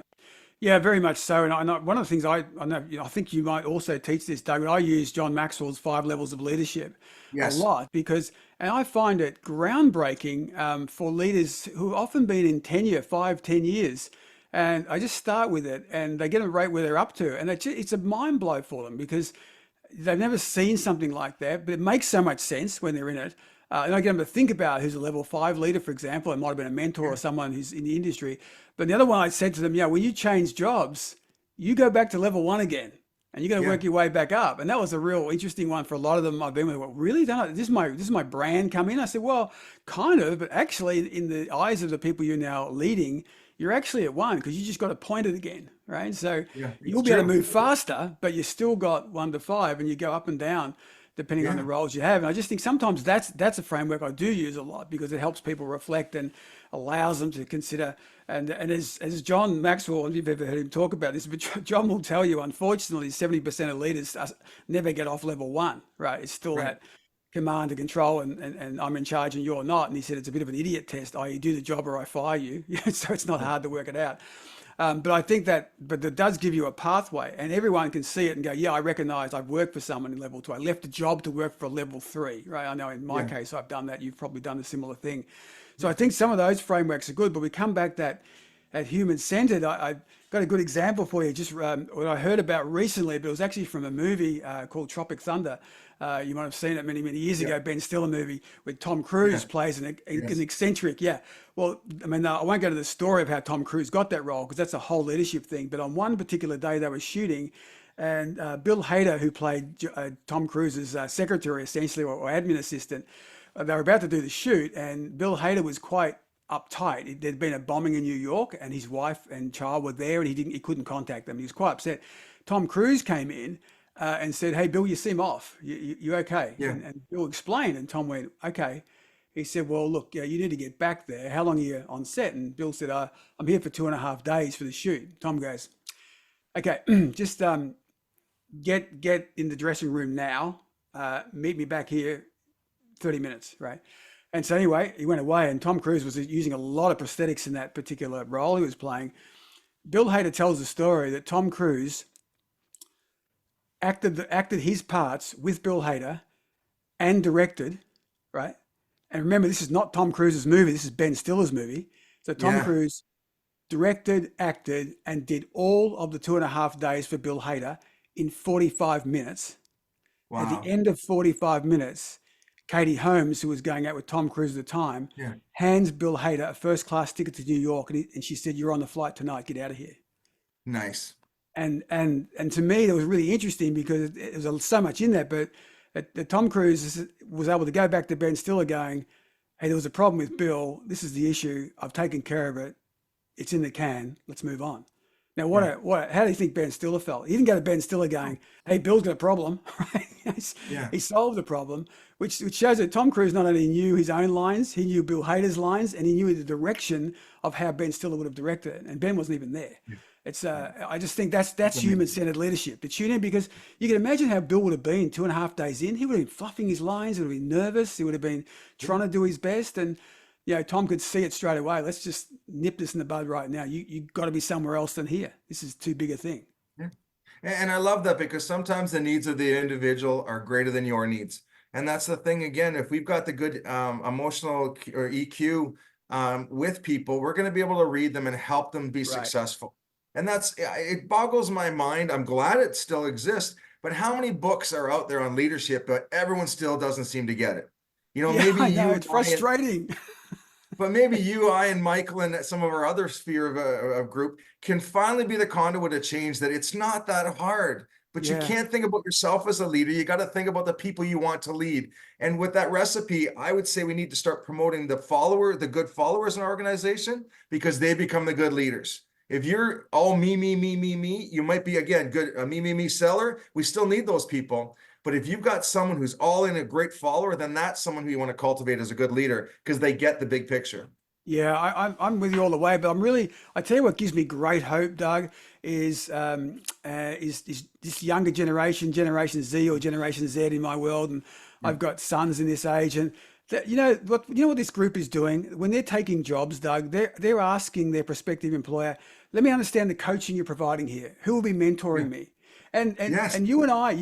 Yeah, very much so. And I know one of the things I know, I think you might also teach this, David. I use John Maxwell's 5 levels of leadership a Yes. lot because, and I find it groundbreaking for leaders who have often been in tenure, 5, 10 years. And I just start with it and they get it right where they're up to. And it's a mind blow for them because they've never seen something like that, but it makes so much sense when they're in it. And I get them to think about who's a level 5 leader, for example. It might have been a mentor or someone who's in the industry. But the other one I said to them, yeah, when you change jobs, you go back to level 1 again and you got to Yeah. work your way back up. And that was a real interesting one for a lot of them I've been with. Well, really? This is my brand come in? I said, well, kind of, but actually in the eyes of the people you're now leading, you're actually at 1 because you just got appointed again, right? So Yeah, you'll it's be able to true. move faster, but you still got 1 to 5 and you go up and down depending on the Yeah. roles you have. And I just think sometimes that's a framework I do use a lot because it helps people reflect and allows them to consider. And as John Maxwell, I don't know if you've ever heard him talk about this, but John will tell you, unfortunately, 70% of leaders never get off level 1, right? It's still Right. that command and control and I'm in charge and you're not. And he said it's a bit of an idiot test, i.e. do the job or I fire you. So it's not hard to work it out. But I think but that does give you a pathway and everyone can see it and go, yeah, I recognize I've worked for someone in level 2. I left a job to work for level 3, right? I know in my Yeah. case, I've done that. You've probably done a similar thing. So I think some of those frameworks are good, but we come back that at human centered. I've got a good example for you. Just what I heard about recently, but it was actually from a movie called Tropic Thunder. You might have seen it many, many years Yeah. ago. Ben Stiller movie with Tom Cruise Yeah. plays an Yes. eccentric. Yeah. Well, I mean, I won't go to the story of how Tom Cruise got that role because that's a whole leadership thing. But on one particular day they were shooting, and Bill Hader, who played Tom Cruise's secretary, essentially, or admin assistant, they were about to do the shoot, and Bill Hader was quite uptight. There'd been a bombing in New York, and his wife and child were there, and he couldn't contact them. He was quite upset. Tom Cruise came in and said, "Hey, Bill, you seem off. You okay?" Yeah. And Bill explained, and Tom went, "Okay." He said, "Well, look, you need to get back there. How long are you on set?" And Bill said, "I'm here for 2.5 days for the shoot." Tom goes, "Okay, just get in the dressing room now. Meet me back here 30 minutes, right?" And so anyway, he went away, and Tom Cruise was using a lot of prosthetics in that particular role he was playing. Bill Hader tells the story that Tom Cruise acted his parts with Bill Hader and directed, right? And remember, this is not Tom Cruise's movie. This is Ben Stiller's movie. So Tom Yeah. Cruise directed, acted, and did all of the 2.5 days for Bill Hader in 45 minutes. At the Wow. end of 45 minutes, Katie Holmes, who was going out with Tom Cruise at the time, Yeah. hands Bill Hader a first class ticket to New York, and she said, "You're on the flight tonight. Get out of here." Nice. And to me, that was really interesting because it was so much in that. But Tom Cruise was able to go back to Ben Stiller, going, "Hey, there was a problem with Bill. This is the issue. I've taken care of it. It's in the can. Let's move on." Now, Yeah. how do you think Ben Stiller felt? He didn't go to Ben Stiller going, "Hey, Bill's got a problem," right? Yeah. He solved the problem, which shows that Tom Cruise not only knew his own lines, he knew Bill Hader's lines, and he knew the direction of how Ben Stiller would have directed it. And Ben wasn't even there. Yeah. It's Yeah. I just think that's That's amazing. human-centered leadership to tune in because you can imagine how Bill would have been 2.5 days in. He would have been fluffing his lines. He would have been nervous. He would have been Yeah. trying to do his best, and Tom could see it straight away. Let's just nip this in the bud right now. You got to be somewhere else than here. This is too big a thing. Yeah. And I love that because sometimes the needs of the individual are greater than your needs. And that's the thing, again, if we've got the good emotional or EQ with people, we're going to be able to read them and help them be Right. successful. And it boggles my mind. I'm glad it still exists, but how many books are out there on leadership, but everyone still doesn't seem to get it? Yeah, Maybe I know. you It's and I, frustrating. but maybe you, I, and Michael, and some of our other sphere of group can finally be the conduit of change. That it's not that hard, but you Yeah. can't think about yourself as a leader. You got to think about the people you want to lead. And with that recipe, I would say we need to start promoting the good followers in our organization because they become the good leaders. If you're all me, you might be, again, good, a me seller. We still need those people. But if you've got someone who's all in, a great follower, then that's someone who you want to cultivate as a good leader because they get the big picture. Yeah, I'm with you all the way, but I tell you what gives me great hope, Doug, is this younger generation, Generation Z or Generation Z in my world, and Yeah. I've got sons in this age, and you know what this group is doing when they're taking jobs, Doug, they're asking their prospective employer, let me understand the coaching you're providing here. Who will be Yeah. mentoring me? And and Yes. and you and I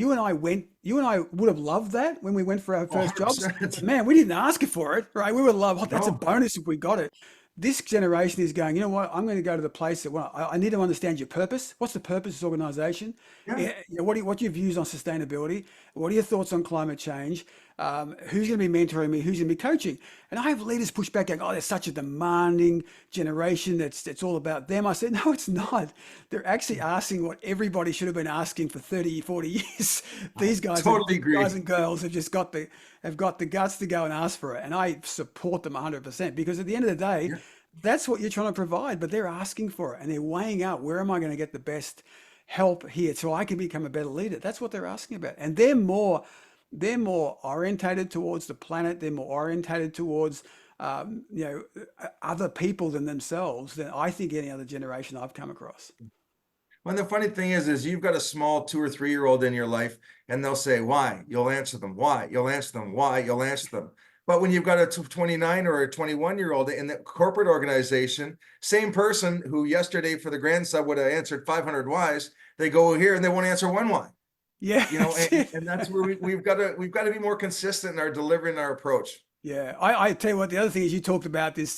would have loved that when we went for our Oh, first jobs. 100%. But man, we didn't ask for it, right? We would love, oh, that's a No. bonus if we got it. This generation is going, you know what? I'm going to go to the place that, well, I need to understand your purpose. What's the purpose of this organization? Yeah. Yeah, what are your views on sustainability? What are your thoughts on climate change? Who's going to be mentoring me? Who's going to be coaching? And I have leaders push back going, oh, they're such a demanding generation. That's all about them. I said, no, it's not. They're actually asking what everybody should have been asking for 30, 40 years. Totally These agree. guys and girls have got the guts to go and ask for it. And I support them 100% because at the end of the day, Yeah. that's what you're trying to provide, but they're asking for it and they're weighing out where am I going to get the best help here so I can become a better leader. That's what they're asking about. And they're more orientated towards the planet. They're more orientated towards other people than themselves than I think any other generation I've come across. Well, the funny thing is you've got a small 2 or 3 year old in your life, and they'll say, why? You'll answer them. Why? You'll answer them. Why? You'll answer them. But when you've got a 29 or a 21-year-old in the corporate organization, same person who yesterday for the grand sub would have answered 500 whys, they go here and they won't answer one why. Yeah, You know, and that's where we've got to be more consistent in our delivery and our approach. yeah. I tell you what, the other thing is you talked about this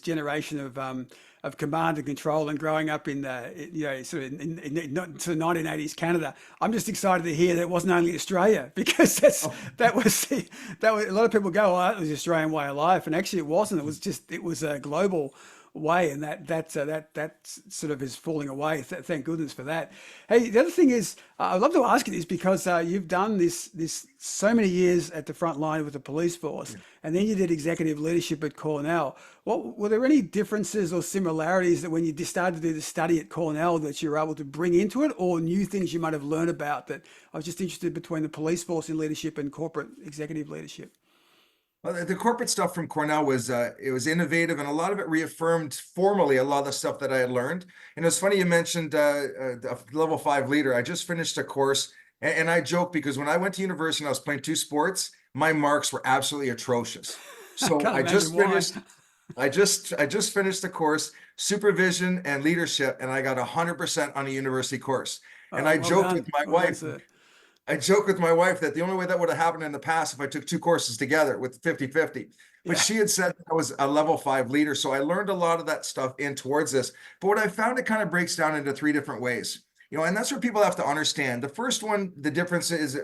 generation of command and control and growing up in sort of not to 1980s Canada. I'm just excited to hear that it wasn't only Australia because Oh, that was a lot of people go, oh, that was the Australian way of life, and actually it wasn't. It was a global way, and that sort of is falling away. Thank goodness for that. Hey, the other thing is, I'd love to ask you this because you've done this so many years at the front line with the police force, yeah. and then you did executive leadership at Cornell. What were there any differences or similarities that when you started to do the study at Cornell that you were able to bring into it, or new things you might have learned about that? I was just interested between the police force in leadership and corporate executive leadership. Well, the corporate stuff from Cornell was it was innovative, and a lot of it reaffirmed formally a lot of the stuff that I had learned. And it's funny you mentioned a level 5 leader. I just finished a course, and I joke because when I went to university and I was playing 2 sports, my marks were absolutely atrocious. I So can't imagine why. I just finished the course, supervision and leadership, and I got 100% on a university course. And Oh, well done. Well done, sir. I joke with my wife that the only way that would have happened in the past if I took 2 courses together with 50-50. But Yeah. she had said I was a level 5 leader. So I learned a lot of that stuff in towards this. But what I found, it kind of breaks down into 3 different ways. And that's what people have to understand. The first one, the difference is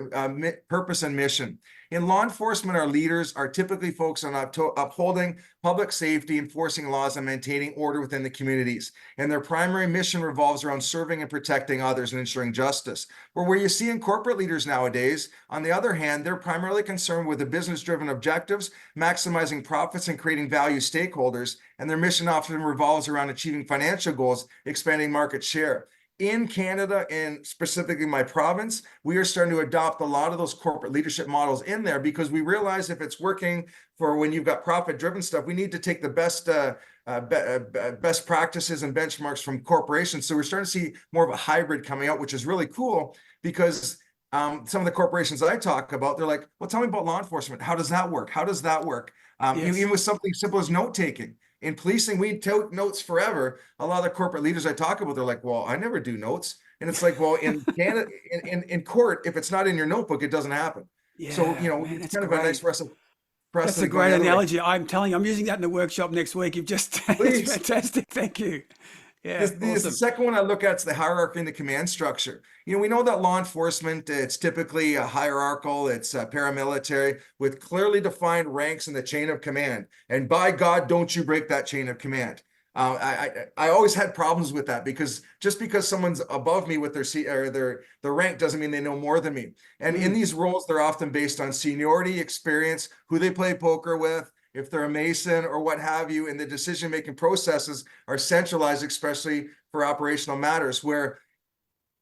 purpose and mission. In law enforcement, our leaders are typically focused on upholding public safety, enforcing laws, and maintaining order within the communities. And their primary mission revolves around serving and protecting others and ensuring justice. But where you see in corporate leaders nowadays, on the other hand, they're primarily concerned with the business-driven objectives, maximizing profits and creating value stakeholders. And their mission often revolves around achieving financial goals, expanding market share. In Canada, and specifically my province, we are starting to adopt a lot of those corporate leadership models in there because we realize if it's working for when you've got profit-driven stuff, we need to take the best practices and benchmarks from corporations. So we're starting to see more of a hybrid coming out, which is really cool because some of the corporations that I talk about, they're like, well, tell me about law enforcement. How does that work? How does that work? Yes. Even with something simple as note taking. In policing, we took notes forever. A lot of the corporate leaders I talk about, they're like, well, I never do notes. And it's like, well, in Canada, in court, if it's not in your notebook, it doesn't happen. So, Yeah, man, it's that's kind of a nice great. That's a precedent going great the other way. analogy. I'm telling you, I'm using that in the workshop next week. It's Please. fantastic. Thank you. Yeah, The awesome. second one I look at is the hierarchy and the command structure. We know that law enforcement, it's typically a hierarchical, it's paramilitary with clearly defined ranks in the chain of command. And by God, don't you break that chain of command. I always had problems with that because just because someone's above me with their seat or their rank doesn't mean they know more than me. And in Mm, these roles, they're often based on seniority, experience, who they play poker with, if they're a Mason or what have you, and the decision-making processes are centralized, especially for operational matters, where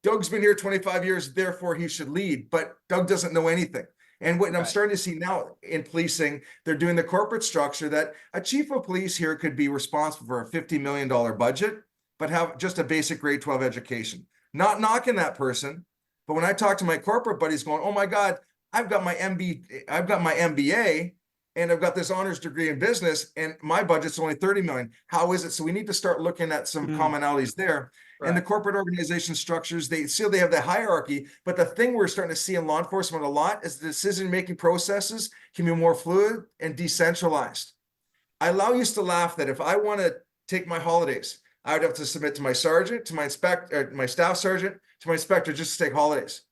Doug's been here 25 years, therefore he should lead, but Doug doesn't know anything. And what I'm Right. starting to see now in policing, they're doing the corporate structure that a chief of police here could be responsible for a $50 million budget, but have just a basic grade 12 education. Not knocking that person, but when I talk to my corporate buddies going, oh my God, I've got my MBA, and I've got this honors degree in business, and my budget's only 30 million. How is it? So we need to start looking at some commonalities there. Right. And the corporate organization structures, they have the hierarchy, but the thing we're starting to see in law enforcement a lot is the decision-making processes can be more fluid and decentralized. I used to laugh that if I want to take my holidays, I would have to submit to my sergeant, to my my staff sergeant, to my inspector, just to take holidays.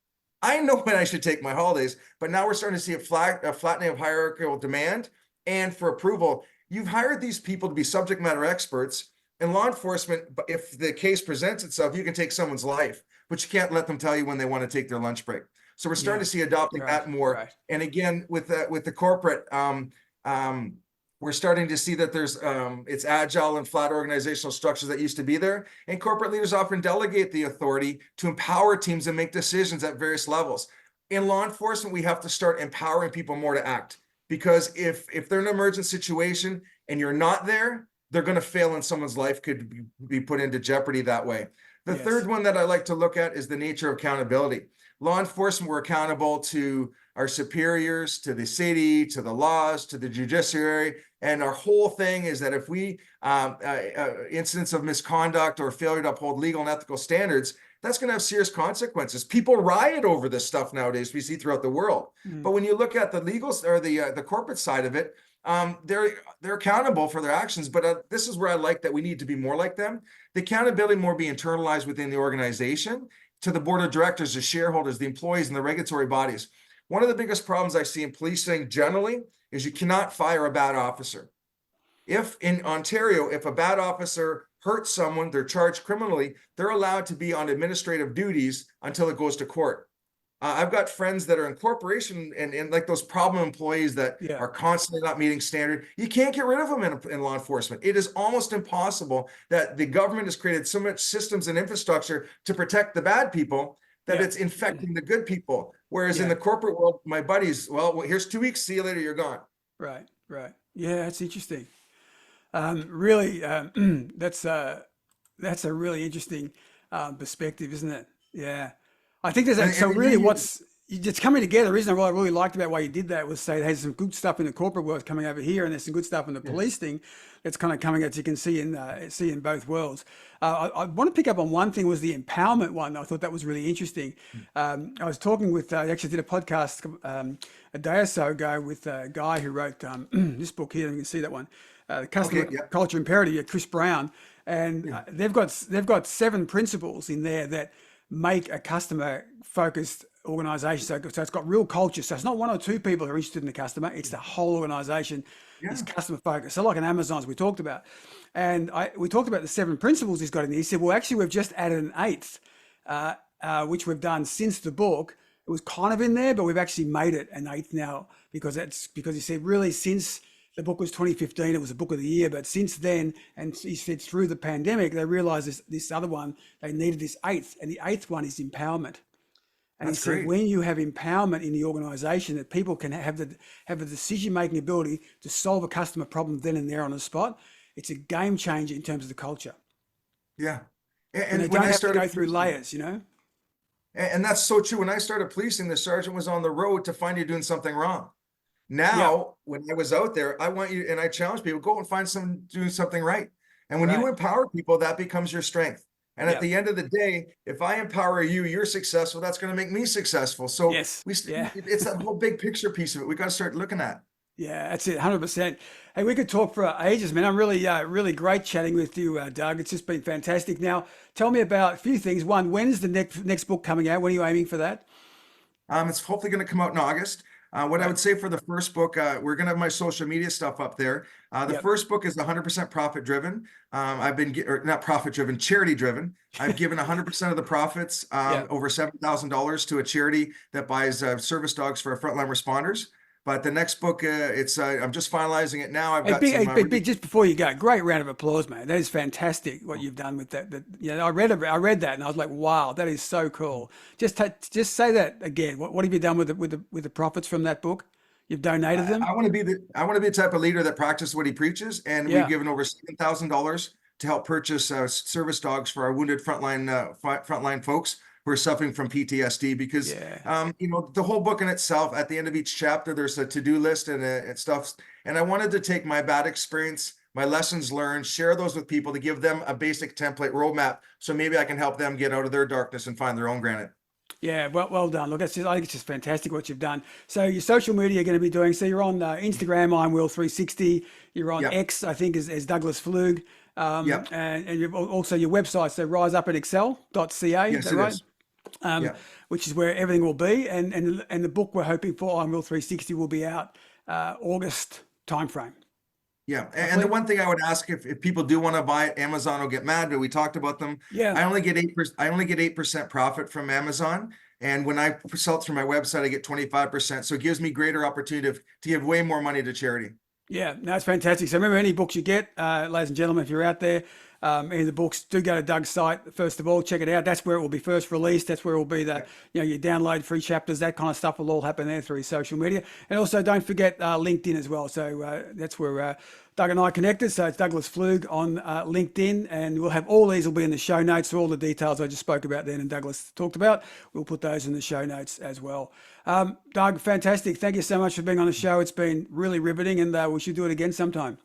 I know when I should take my holidays, but now we're starting to see a flattening of hierarchical demand and for approval. You've hired these people to be subject matter experts. In law enforcement, if the case presents itself, you can take someone's life, but you can't let them tell you when they want to take their lunch break. So we're starting to see adopting that more. Right. And again, with the corporate, we're starting to see that there's it's agile and flat organizational structures that used to be there. And corporate leaders often delegate the authority to empower teams and make decisions at various levels. In law enforcement, we have to start empowering people more to act, because if they're in an emergent situation and you're not there, they're going to fail and someone's life could be put into jeopardy that way. The third one that I like to look at is the nature of accountability. Law enforcement, we're accountable to our superiors, to the city, to the laws, to the judiciary. And our whole thing is that if we incidents of misconduct or failure to uphold legal and ethical standards, that's going to have serious consequences. People riot over this stuff nowadays, we see throughout the world. But when you look at the legal or the corporate side of it, they're accountable for their actions. But this is where I like that we need to be more like them. The accountability more be internalized within the organization, to the board of directors, the shareholders, the employees, and the regulatory bodies. One of the biggest problems I see in policing generally is you cannot fire a bad officer. If in Ontario, if a bad officer hurts someone, they're charged criminally, they're allowed to be on administrative duties until it goes to court. I've got friends that are in corporation and like those problem employees that are constantly not meeting standard. You can't get rid of them in law enforcement. It is almost impossible. That the government has created so much systems and infrastructure to protect the bad people that it's infecting the good people. Whereas in the corporate world, my buddies, well, here's 2 weeks, see you later, you're gone. Right. Yeah, that's interesting. Really, that's a really interesting perspective, isn't it? Yeah. I think there's so really it's coming together. The reason I really liked about why you did that was say there's some good stuff in the corporate world coming over here, and there's some good stuff in the police thing that's kind of coming, as you can see in both worlds. I want to pick up on one thing, was the empowerment one. I thought that was really interesting. I was talking with, I actually did a podcast a day or so ago with a guy who wrote this book here. You can see that one, Customer Culture Imperative, Chris Brown, and they've got 7 principles in there that make a customer focused organization. So it's got real culture. So it's not 1 or 2 people who are interested in the customer. It's the whole organization is customer focused. So like an Amazon's we talked about. And we talked about the 7 principles he's got in there. He said, well, actually, we've just added an 8th, which we've done since the book. It was kind of in there, but we've actually made it an 8th now, because he said, really, since the book was 2015, it was a book of the year, but since then, and he said through the pandemic, they realized this other one, they needed this 8th, and the 8th one is empowerment. And he said, when you have empowerment in the organization, that people can have the decision-making ability to solve a customer problem then and there on the spot, it's a game changer in terms of the culture. Yeah. And they don't have to go through layers, you know? And that's so true. When I started policing, the sergeant was on the road to find you doing something wrong. Now, when I was out there, I want you, and I challenge people, go and find someone doing something right. And when you empower people, that becomes your strength. And at the end of the day, if I empower you, you're successful, that's going to make me successful. So it's that whole big picture piece of it we got to start looking at. Yeah, that's it, 100%. Hey, we could talk for ages, man. I'm really great chatting with you, Doug. It's just been fantastic. Now, tell me about a few things. One, when's the next book coming out? When are you aiming for that? It's hopefully going to come out in August. What I would say for the first book, we're going to have my social media stuff up there. The first book is 100% profit driven. I've been, or not profit driven, charity driven. I've given 100% of the profits, over $7,000 to a charity that buys service dogs for our frontline responders. But the next book, I'm just finalizing it now. I've Hey, got big, some. hey, big, just before you go, great round of applause, man. That is fantastic what you've done with that. I read that and I was like, wow, that is so cool. Just say that again. What have you done with the profits from that book? You've donated them? I want to be the type of leader that practices what he preaches, and we've Yeah, given over $7,000 to help purchase service dogs for our wounded frontline folks who are suffering from PTSD. Because yeah. the whole book in itself, at the end of each chapter, there's a to-do list and stuff. And I wanted to take my bad experience, my lessons learned, share those with people to give them a basic template roadmap, so maybe I can help them get out of their darkness and find their own granite. Yeah, well done. Look, I think it's just fantastic what you've done. So your social media are going to be doing. So you're on Instagram, Ironwill360. You're on Yep. X, I think, as Douglas Pflug. Yep. And you've also your website, so riseupandexcel.ca. Is Yes, that it right? is. Yeah. Which is where everything will be. And the book we're hoping for, Ironwill360, will be out August timeframe. Yeah, and Roughly. the one thing I would ask, if people do want to buy it, Amazon will get mad, but we talked about them. Yeah. I only get 8%. I only get 8% profit from Amazon, and when I sell it through my website, I get 25%. So it gives me greater opportunity to give way more money to charity. Yeah, no, it's fantastic. So remember, any books you get, ladies and gentlemen, if you're out there, any of the books, do go to Doug's site. First of all, check it out. That's where it will be first released. That's where it will be you download free chapters, that kind of stuff will all happen there through social media. And also don't forget LinkedIn as well. So that's where Doug and I connected. So it's Douglas Pflug on LinkedIn, and we'll have all these will be in the show notes. So all the details I just spoke about then and Douglas talked about, we'll put those in the show notes as well. Doug, fantastic. Thank you so much for being on the show. It's been really riveting, and we should do it again sometime.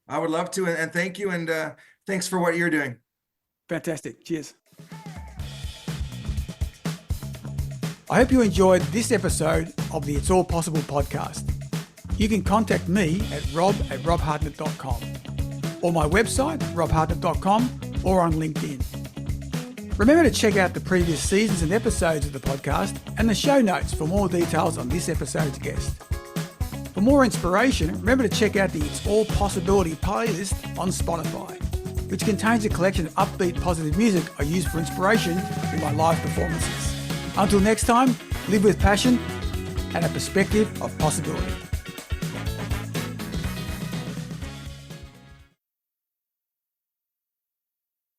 I would love to, and thank you, and thanks for what you're doing. Fantastic. Cheers. I hope you enjoyed this episode of the It's All Possible podcast. You can contact me at rob@robhartnett.com or my website, robhartnett.com, or on LinkedIn. Remember to check out the previous seasons and episodes of the podcast and the show notes for more details on this episode's guest. For more inspiration, remember to check out the It's All Possibility playlist on Spotify, which contains a collection of upbeat, positive music I use for inspiration in my live performances. Until next time, live with passion and a perspective of possibility.